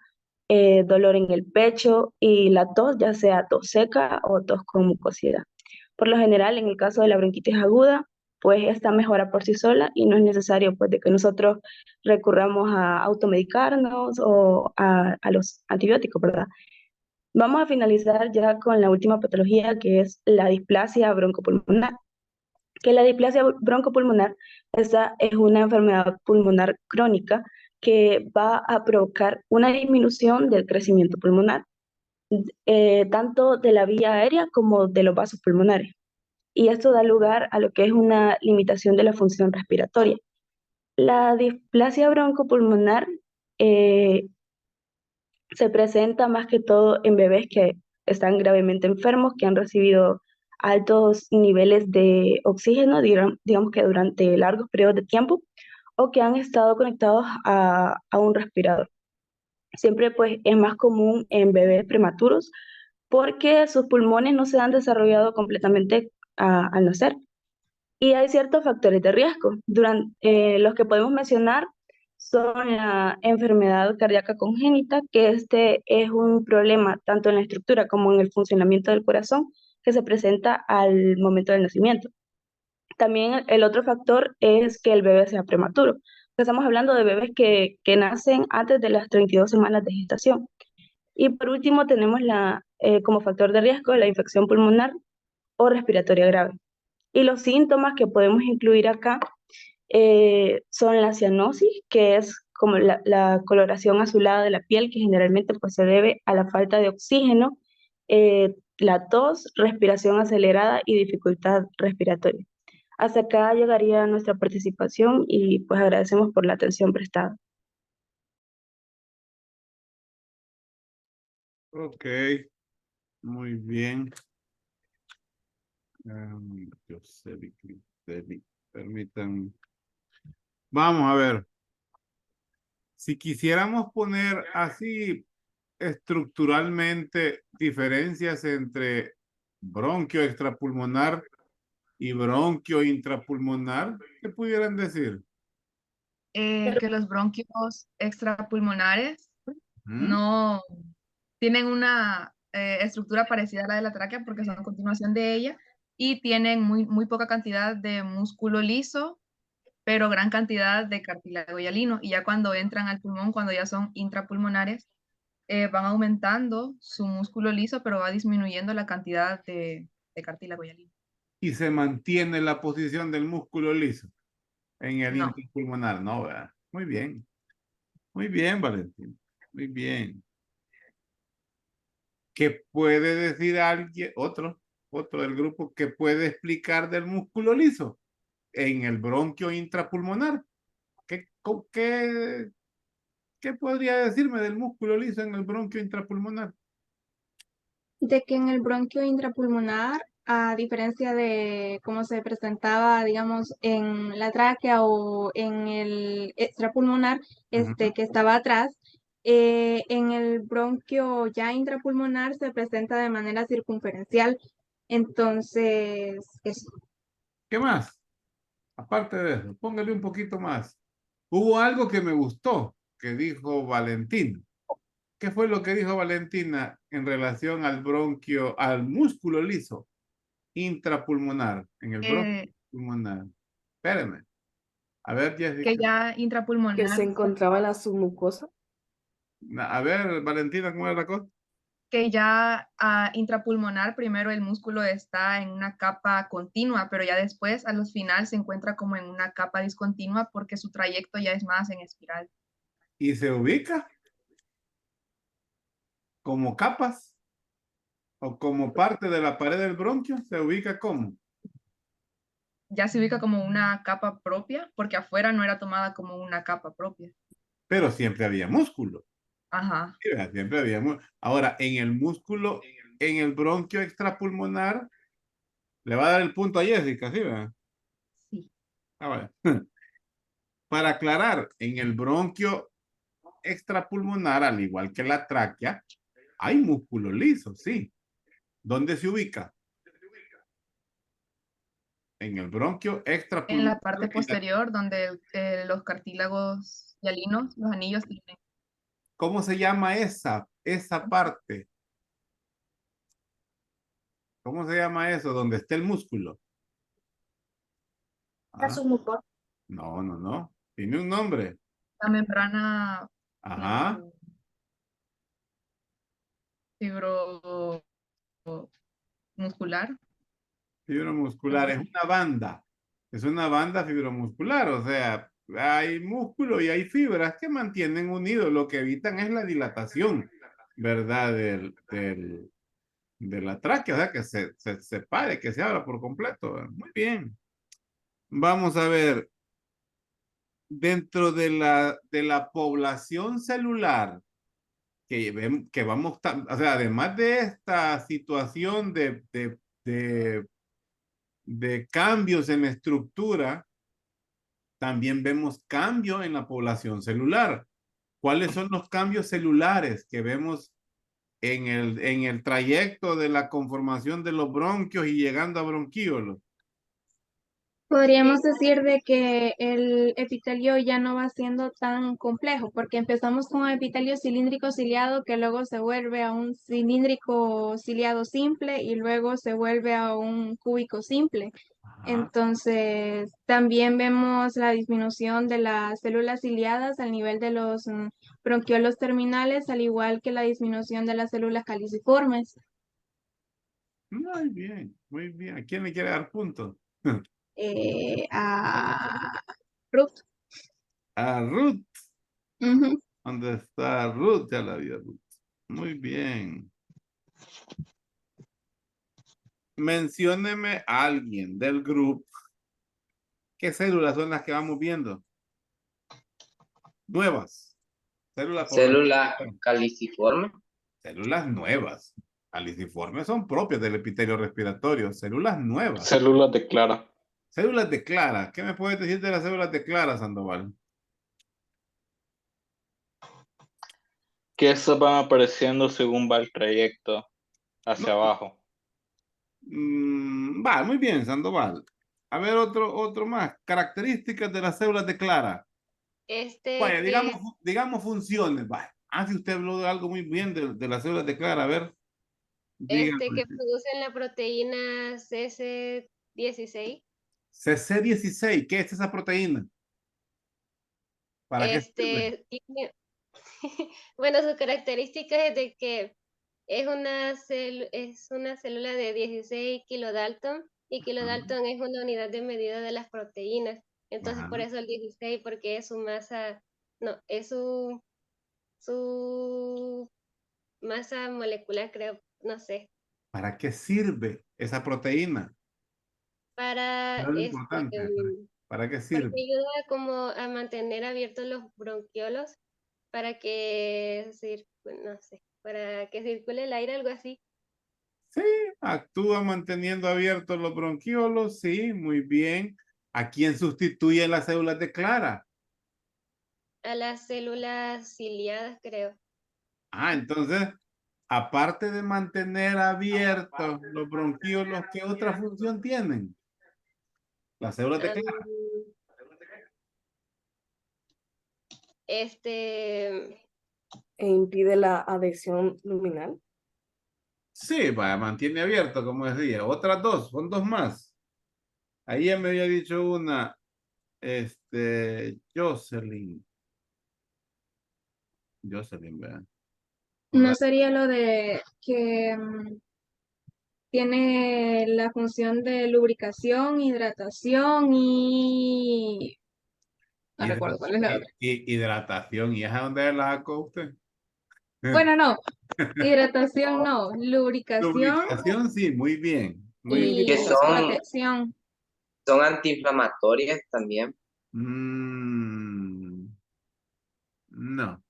dolor en el pecho y la tos, ya sea tos seca o tos con mucosidad. Por lo general, en el caso de la bronquitis aguda, pues esta mejora por sí sola y no es necesario pues de que nosotros recurramos a automedicarnos o a los antibióticos, ¿verdad? Vamos a finalizar ya con la última patología que es la displasia broncopulmonar. Que la displasia broncopulmonar, esta es una enfermedad pulmonar crónica que va a provocar una disminución del crecimiento pulmonar, tanto de la vía aérea como de los vasos pulmonares. Y esto da lugar a lo que es una limitación de la función respiratoria. La displasia broncopulmonar eh, se presenta más que todo en bebés que están gravemente enfermos, que han recibido altos niveles de oxígeno, digamos que durante largos periodos de tiempo, o que han estado conectados a un respirador. Siempre pues es más común en bebés prematuros porque sus pulmones no se han desarrollado completamente al nacer. Y hay ciertos factores de riesgo. Los que podemos mencionar son la enfermedad cardíaca congénita, que este es un problema tanto en la estructura como en el funcionamiento del corazón que se presenta al momento del nacimiento. También el otro factor es que el bebé sea prematuro. Estamos hablando de bebés que nacen antes de las 32 semanas de gestación. Y por último tenemos como factor de riesgo la infección pulmonar o respiratoria grave. Y los síntomas que podemos incluir acá son la cianosis, que es como la coloración azulada de la piel, que generalmente pues, se debe a la falta de oxígeno, la tos, respiración acelerada y dificultad respiratoria. Hasta acá llegaría nuestra participación y pues agradecemos por la atención prestada. Ok, muy bien. Permítanme. Vamos a ver. Si quisiéramos poner así estructuralmente diferencias entre bronquio extrapulmonar y bronquio intrapulmonar, ¿qué pudieran decir? Que los bronquios extrapulmonares ¿Mm? no tienen una estructura parecida a la de la tráquea porque son a continuación de ella y tienen muy poca cantidad de músculo liso, pero gran cantidad de cartílago hialino. Y ya cuando entran al pulmón, cuando ya son intrapulmonares, van aumentando su músculo liso, pero va disminuyendo la cantidad de cartílago hialino. Y se mantiene la posición del músculo liso en el No. intrapulmonar, ¿no? ¿Verdad? Muy bien, Valentín, muy bien. ¿Qué puede decir alguien, otro del grupo, que puede explicar del músculo liso en el bronquio intrapulmonar? ¿Qué, qué podría decirme del músculo liso en el bronquio intrapulmonar? De que en el bronquio intrapulmonar, a diferencia de cómo se presentaba, digamos, en la tráquea o en el extrapulmonar, Ujú. que estaba atrás, en el bronquio ya intrapulmonar se presenta de manera circunferencial. Entonces, eso. ¿Qué más? Aparte de eso, póngale un poquito más. Hubo algo que me gustó, que dijo Valentín. ¿Qué fue lo que dijo Valentina en relación al bronquio, al músculo liso intrapulmonar, en el bronquio Eh, pulmonar? Espérenme. A ver, que Jessica. ya Que se intrapulmonar, encontraba en la submucosa. A ver, Valentina, ¿cómo era la cosa? que ya intrapulmonar, primero el músculo está en una capa continua, pero ya después, a los final, se encuentra como en una capa discontinua porque su trayecto ya es más en espiral. Y se ubica como capas o como parte de la pared del bronquio. ¿Se ubica como? Ya se ubica como una capa propia, porque afuera no era tomada como una capa propia. Pero siempre había músculo. Ajá. Sí, ¿verdad? Siempre había músculo. Ahora, en el músculo, en el bronquio extrapulmonar, le va a dar el punto a Jessica, ¿sí? ¿Verdad? Sí. Ah, vale. Para aclarar, en el bronquio extrapulmonar, al igual que la tráquea, hay músculo liso, sí. ¿Dónde se ubica? En el bronquio En extrapulmonar. la parte posterior, donde los cartílagos hialinos, los anillos, tienen. ¿Cómo se llama esa parte? ¿Cómo se llama eso? Donde está el músculo. La Ah, submucosa. no, no, no. Tiene un nombre. La membrana Ajá. fibromuscular. Fibromuscular. Algo Es así. una banda. Es una banda fibromuscular. O sea, hay músculo y hay fibras que mantienen unidos. Lo que evitan es la dilatación, ¿verdad? De la tráquea. O sea, que se separe, que se abra por completo. Muy bien. Vamos a ver. Dentro de la población celular que vamos, o sea, además de esta situación de cambios en la estructura, también vemos cambio en la población celular. ¿Cuáles son los cambios celulares que vemos en el trayecto de la conformación de los bronquios y llegando a bronquíolos? Podríamos decir de que el epitelio ya no va siendo tan complejo, porque empezamos con un epitelio cilíndrico ciliado que luego se vuelve a un cilíndrico ciliado simple y luego se vuelve a un cúbico simple. Ajá. Entonces, también vemos la disminución de las células ciliadas al nivel de los bronquiolos terminales, al igual que la disminución de las células caliciformes. Muy bien, muy bien. ¿A quién le quiere dar puntos? A Ruth. A Ruth. Ujú. ¿Dónde está Ruth? Ya la vi a Ruth. Muy bien. Mencióneme a alguien del grupo. ¿Qué células son las que vamos viendo? Nuevas. Células Célula poblacionales. caliciforme. Células nuevas. Caliciformes son propias del epitelio respiratorio. Células nuevas. Células de Clara. Células de Clara. ¿Qué me puedes decir de las células de Clara, Sandoval? Que estas van apareciendo según va el trayecto hacia abajo. Va, muy bien, Sandoval. A ver, otro más. Características de las células de Clara. Vaya, Que digamos funciones. Vaya. Ah, si usted habló de algo muy bien de las células de Clara. A ver, dígame. que producen la proteína CC16. CC16, ¿qué es esa proteína? ¿Para qué sirve? Tiene, bueno, su característica es de que es una célula de 16 kilodalton y kilodalton es una unidad de medida de las proteínas. Entonces, Ajá. por eso el 16, porque es su masa, no, es su masa molecular, creo, no sé, ¿Para qué sirve esa proteína? para Es lo importante. ¿Para qué porque sirve? ayuda como a mantener abiertos los bronquiolos para que no sé, para que circule el aire, algo así. Sí, actúa manteniendo abiertos los bronquiolos, sí, muy bien. ¿A quién sustituye las células de Clara? A las células ciliadas, creo. Ah, entonces, aparte de mantener abiertos los bronquiolos, ¿qué otra función tienen? Las células de Clara. Am, este, E impide la adhesión luminal. Sí, vaya, mantiene abierto, como decía. Otras dos, son dos más. Ahí ya me había dicho una, Jocelyn. Jocelyn, ¿verdad? No sería lo de que tiene la función de lubricación, hidratación y... No recuerdo cuál es la otra. Hidratación. ¿Y es a dónde la sacó usted? Bueno, no, hidratación no, lubricación Lubricación, sí, muy bien. Muy bien. Que y son, protección. son antiinflamatorias también. No.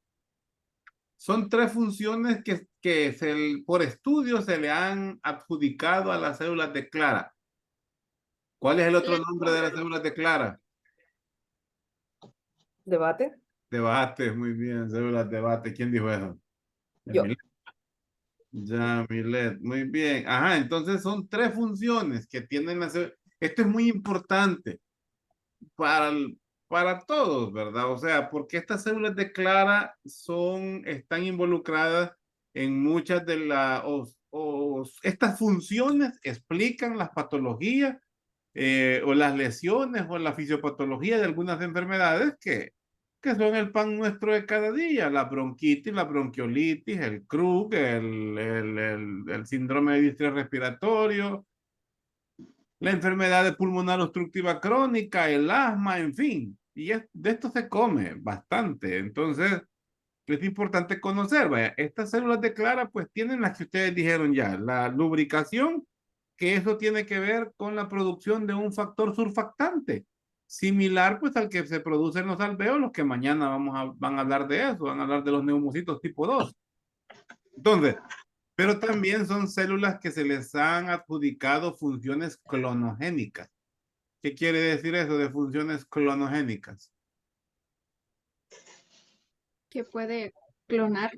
Son tres funciones que por estudio se le han adjudicado a las células de Clara. ¿Cuál es el otro nombre de las células de Clara? Debate. Debate, muy bien, células de debate. ¿Quién dijo eso? Yo. Ya, Milet, muy bien. Ajá, entonces son tres funciones que tienen las células. Esto es muy importante para, para todos, ¿verdad? O sea, porque estas células de Clara están involucradas en muchas de las, estas funciones explican las patologías o las lesiones o la fisiopatología de algunas enfermedades que son el pan nuestro de cada día, la bronquitis, la bronquiolitis, el Crohn, el síndrome de distrés respiratorio, la enfermedad de pulmonar obstructiva crónica, el asma, en fin. De esto se come bastante. Entonces, es importante conocer, vaya, estas células de Clara pues tienen las que ustedes dijeron ya, la lubricación, que eso tiene que ver con la producción de un factor surfactante, similar pues al que se produce en los alvéolos, que mañana van a hablar de eso, van a hablar de los neumocitos tipo 2. Entonces, pero también son células que se les han adjudicado funciones clonogénicas. ¿Qué quiere decir eso de funciones clonogénicas? Que puede clonar.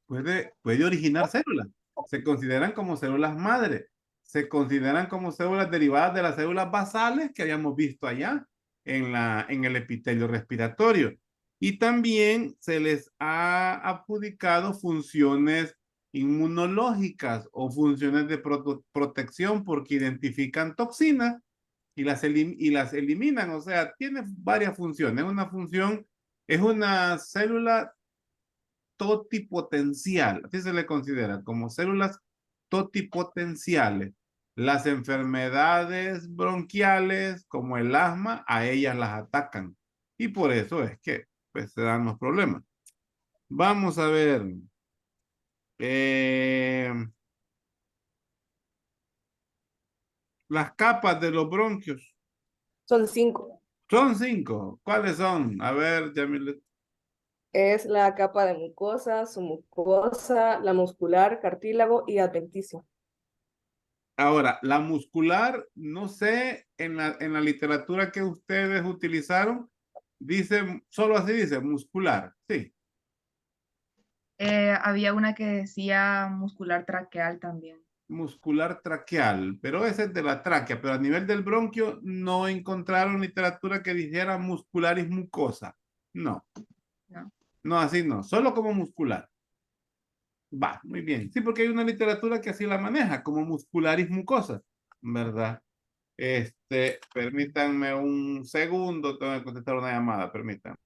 Puede originar células. Se consideran como células madre. Se consideran como células derivadas de las células basales que habíamos visto allá en el epitelio respiratorio. Y también se les ha adjudicado funciones inmunológicas o funciones de protección porque identifican toxinas y las eliminan. O sea, tiene varias funciones. Es una célula totipotencial, así se le considera, como células totipotenciales. Las enfermedades bronquiales, como el asma, a ellas las atacan. Y por eso es que pues, se dan los problemas. Vamos a ver. eh, las capas de los bronquios. Son 5. Son 5. ¿Cuáles son? A ver, Yamilet. Es la capa de mucosa, submucosa, la muscular, cartílago y adventicio. Ahora, la muscular, no sé, en la literatura que ustedes utilizaron, dice, solo así dice, muscular, sí, Había una que decía muscular traqueal también. muscular traqueal, pero ese es de la tráquea, pero a nivel del bronquio no encontraron literatura que dijera muscularis mucosa. No, ¿No? no, así no, solo como muscular. Va, muy bien. Sí, porque hay una literatura que así la maneja, como muscularis mucosa, ¿verdad? Permítanme un segundo, tengo que contestar una llamada, permítanme.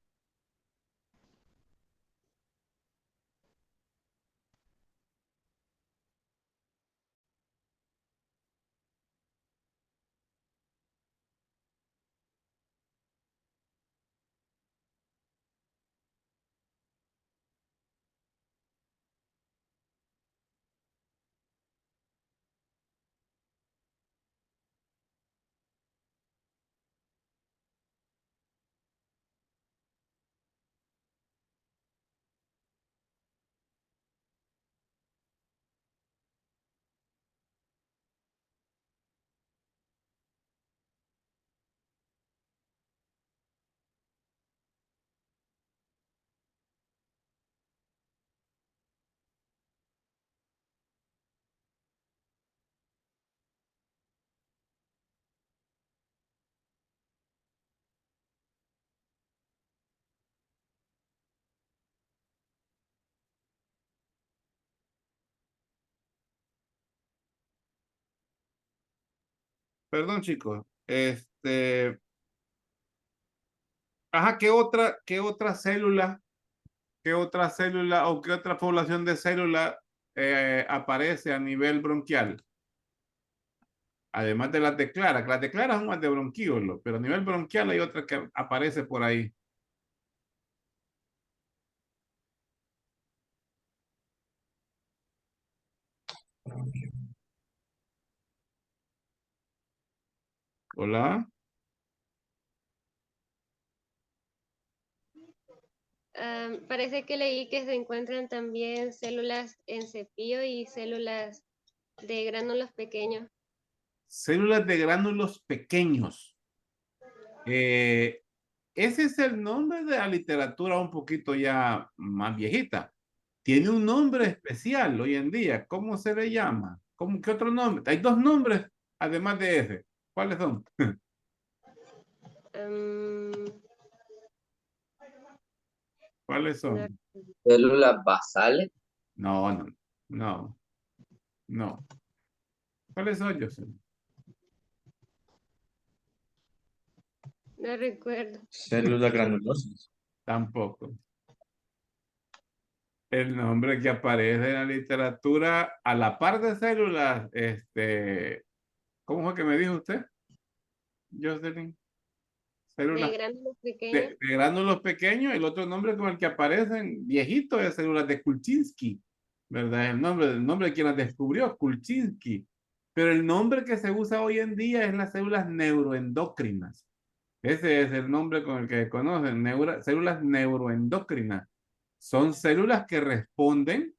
Perdón, chicos. Ajá, qué otra célula o qué otra población de células aparece a nivel bronquial? Además de las de claras son más de bronquíolo, pero a nivel bronquial hay otra que aparece por ahí. Hola. Parece que leí que se encuentran también células en cepillo y células de gránulos pequeños. Células de gránulos pequeños. Ese es el nombre de la literatura un poquito ya más viejita. Tiene un nombre especial hoy en día. ¿Cómo se le llama? ¿Qué otro nombre? Hay dos nombres además de ese. ¿Cuáles son? Am, ¿Cuáles no, son? Células basales. No, no, no, no. ¿Cuáles son, José? no recuerdo. Células granulosas. Tampoco. El nombre que aparece en la literatura a la par de células, ¿cómo fue que me dijo usted, Jocelyn? De Células gránulos pequeños. de gránulos pequeños, el otro nombre con el que aparecen viejitos es células de Kulchinsky, ¿verdad? El nombre de quien las descubrió, Kulchinsky. Pero el nombre que se usa hoy en día es las células neuroendocrinas. Ese es el nombre con el que conocen, células neuroendocrinas. Son células que responden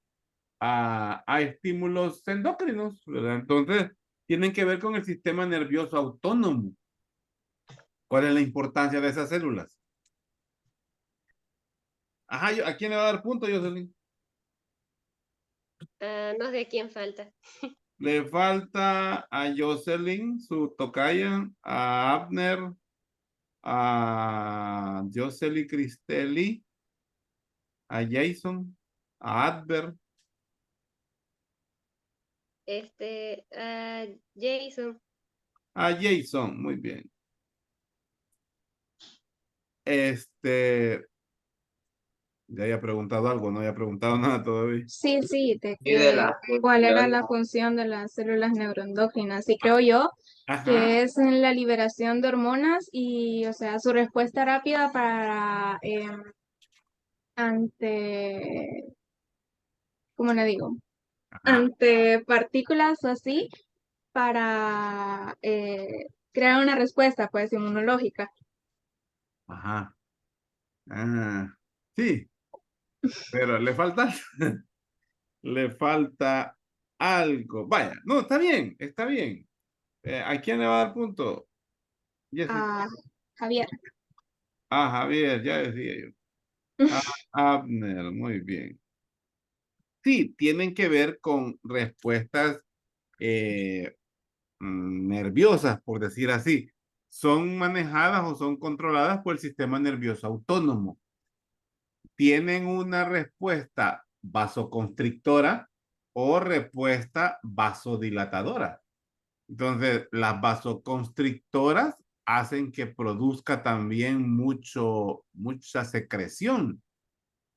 a estímulos endocrinos, ¿verdad? Entonces, tienen que ver con el sistema nervioso autónomo. ¿Cuál es la importancia de esas células? Ajá, ¿a quién le va a dar punto, Jocelyn? No sé quién falta. Le falta a Jocelyn, su tocaya, a Abner, a Jocelyn Cristelli, a Jason, a Adver, Jason. a Jason, muy bien. Este, Ya haya preguntado algo, no haya preguntado nada todavía. Sí, sí, de Y de que la cuál era función. la función de las células neuroendocrinas. Y creo yo Ajá. que es en la liberación de hormonas y, o sea, su respuesta rápida para ante, ¿cómo le digo? Ajá. Ante partículas o así para crear una respuesta, pues, inmunológica. Ajá. Ah, sí, pero le falta, le falta algo. Vaya, no, está bien, está bien. ¿A quién le va a dar punto? Jessica. A Javier. Ah, Javier, ya decía yo. Ah, Abner, muy bien. Sí, tienen que ver con respuestas nerviosas, por decir así. Son manejadas o son controladas por el sistema nervioso autónomo. Tienen una respuesta vasoconstrictora o respuesta vasodilatadora. Entonces, las vasoconstrictoras hacen que produzca también mucha secreción.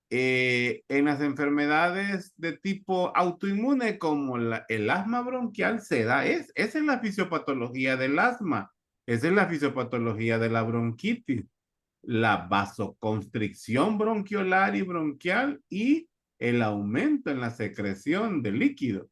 En las enfermedades de tipo autoinmune como el asma bronquial se da, esa es la fisiopatología del asma, esa es la fisiopatología de la bronquitis, la vasoconstricción bronquiolar y bronquial y el aumento en la secreción de líquido.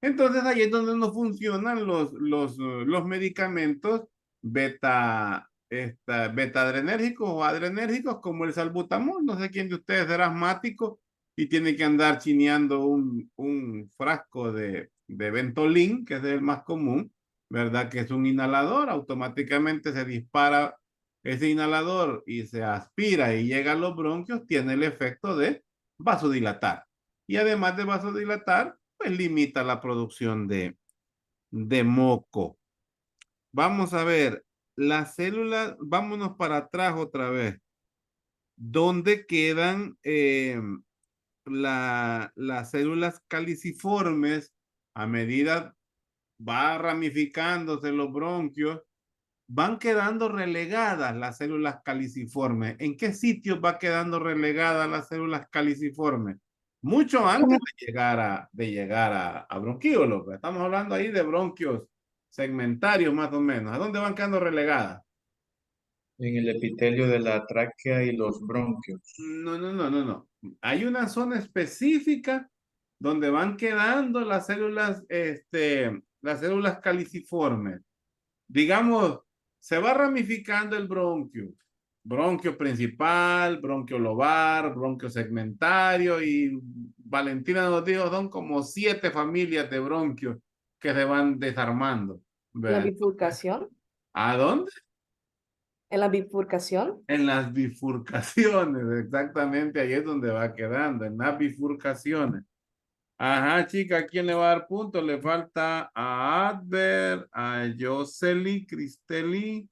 Entonces ahí es donde no funcionan los medicamentos beta adrenérgicos o adrenérgicos como el salbutamol. No sé quién de ustedes era asmático y tiene que andar chineando un frasco de Ventolin, que es el más común, ¿verdad? Que es un inhalador, automáticamente se dispara ese inhalador y se aspira y llega a los bronquios, tiene el efecto de vasodilatar. Y además de vasodilatar, pues limita la producción de moco. Vamos a ver, las células, vámonos para atrás otra vez. ¿Dónde quedan las células caliciformes a medida va ramificándose los bronquios? Van quedando relegadas las células caliciformes. ¿En qué sitio va quedando relegadas las células caliciformes? Mucho antes de llegar a bronquíolos. Estamos hablando ahí de bronquios segmentarios más o menos. ¿A dónde van quedando relegadas? En el epitelio de la tráquea y los bronquios. No, no, no, no, no. Hay una zona específica donde van quedando las células caliciformes. Digamos, se va ramificando el bronquio. Bronquio principal, bronquio lobar, bronquio segmentario y Valentina nos dijo, son como 7 familias de bronquios que se van desarmando. La ¿Verdad? bifurcación. ¿A dónde? En la bifurcación. En las bifurcaciones, exactamente, ahí es donde va quedando, en las bifurcaciones. Ajá, chica, ¿a quién le va a dar punto? Le falta a Adver, a Yoseli, Cristeli,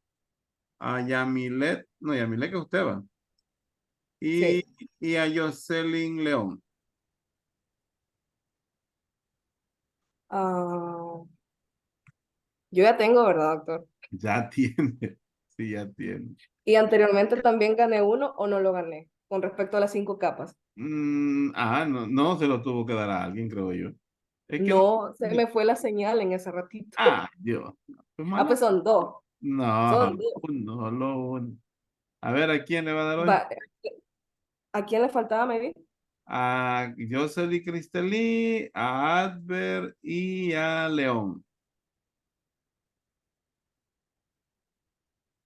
a Yamilet, no, Yamilet que usted va, y, Sí. y a Jocelyn León. Ah, yo ya tengo, ¿verdad, doctor? Ya tiene, sí, ya tiene. Y anteriormente también gané uno o no lo gané con respecto a las 5 capas. No, no se lo tuvo que dar a alguien, creo yo. Es que no, No, se me fue la señal en ese ratito. Dios, pues Ah, malo. pues son dos. No, Son solo dos. uno, solo uno. A ver, ¿a quién le va a dar hoy? Va, ¿a quién le faltaba, maybe? A Jocelyn Cristelí, a Adver y a León.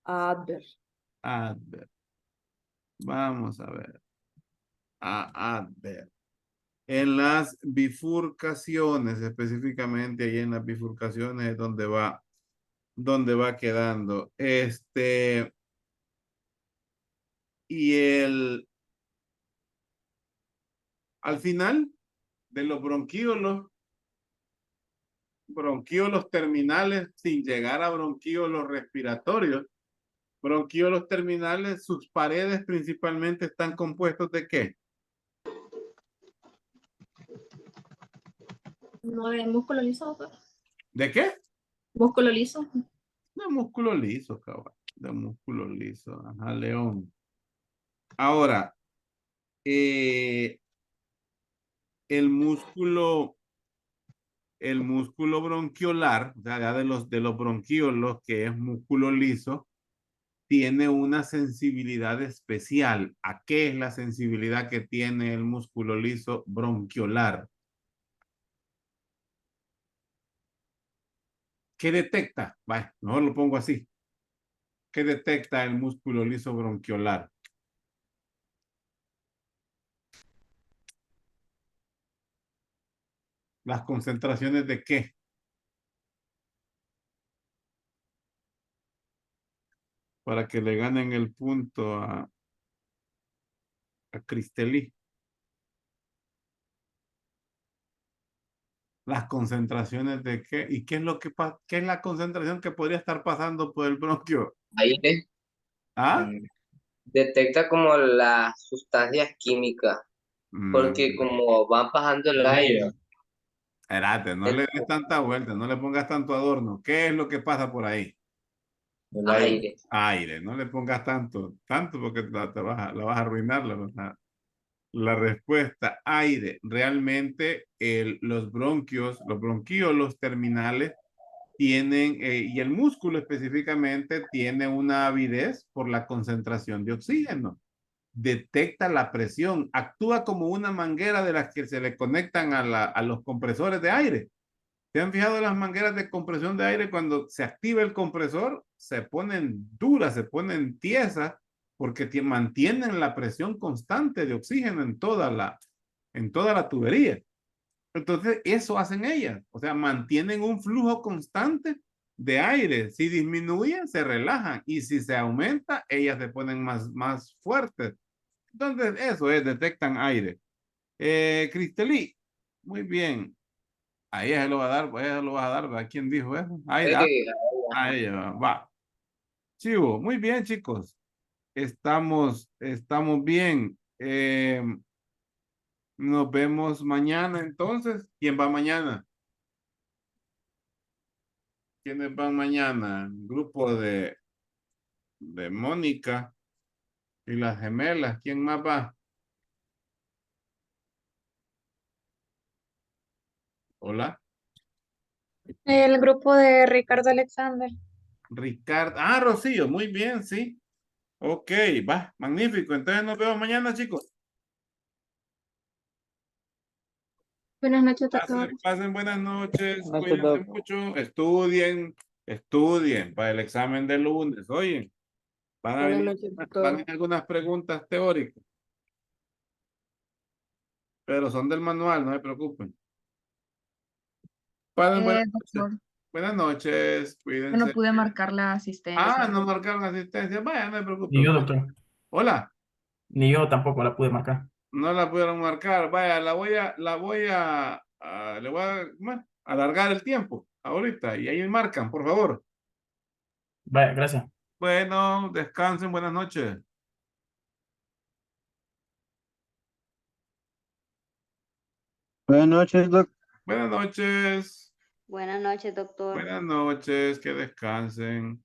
A Adver. Adver. Vamos a ver. A Adver. En las bifurcaciones, específicamente ahí en las bifurcaciones es donde va quedando. Y al final de los bronquíolos terminales, sin llegar a bronquíolos respiratorios, bronquíolos terminales, sus paredes principalmente están compuestos ¿de qué? No de músculo liso, doctor. ¿De qué? Músculo liso. De músculo liso, cabrón. De músculo liso. Ajá, León. Ahora, eh, el músculo bronquiolar, o sea, ya de los bronquiolos, que es músculo liso, tiene una sensibilidad especial. ¿A qué es la sensibilidad que tiene el músculo liso bronquiolar? ¿Qué detecta? Vaya, mejor lo pongo así. ¿Qué detecta el músculo liso bronquiolar? ¿Las concentraciones de qué? Para que le ganen el punto a Cristelí. Las concentraciones de qué y qué es lo que qué es la concentración que podría estar pasando por el bronquio. Aire. ¿Ah? Detecta como las sustancias químicas, porque como van pasando el aire. Espérate, no le des tanta vuelta, no le pongas tanto adorno. ¿Qué es lo que pasa por ahí? El aire. Aire, no le pongas tanto porque la vas a arruinar, la respuesta, aire. Realmente los bronquios, los bronquiolos terminales tienen, y el músculo específicamente, tiene una avidez por la concentración de oxígeno. Detecta la presión, actúa como una manguera de las que se le conectan a los compresores de aire. ¿Se han fijado las mangueras de compresión de aire? Cuando se activa el compresor, se ponen duras, se ponen tiesas, porque mantienen la presión constante de oxígeno en toda la tubería. Entonces, eso hacen ellas. O sea, mantienen un flujo constante de aire. Si disminuye, se relajan. Y si se aumenta, ellas se ponen más fuertes. Entonces, eso es, detectan aire. Cristelí, muy bien. A ella se lo va a dar, a ella se lo vas a dar. ¿A quién dijo eso? Aire. A ella va. Chivo, muy bien, chicos. Estamos bien. Nos vemos mañana entonces. ¿Quién va mañana? ¿Quiénes van mañana? Grupo de Mónica y las gemelas. ¿Quién más va? Hola. El grupo de Ricardo Alexander. Ricardo. Ah, Rocío, muy bien, sí. Ok, va, magnífico. Entonces nos vemos mañana, chicos. Buenas noches, doctor. Pasen buenas noches, Buenas noches, cuídense doc. mucho, estudien para el examen de lunes. Oye, van a Buenas venir, noches, van a doctor. venir algunas preguntas teóricas, pero son del manual, no se preocupen. Pasen buenas noches. Doctor, Buenas noches, yo no cuídense. pude marcar la asistencia. No marcaron asistencia. Vaya, no se Ni preocupen. yo, doctor. Hola, Ni yo tampoco la pude marcar. no la pudieron marcar. Vaya, le voy a bueno, alargar el tiempo ahorita y ahí marcan, por favor. Vaya, gracias. Bueno, descansen, buenas noches. Buenas noches, doc. Buenas noches. Buenas noches, doctor. Buenas noches, que descansen.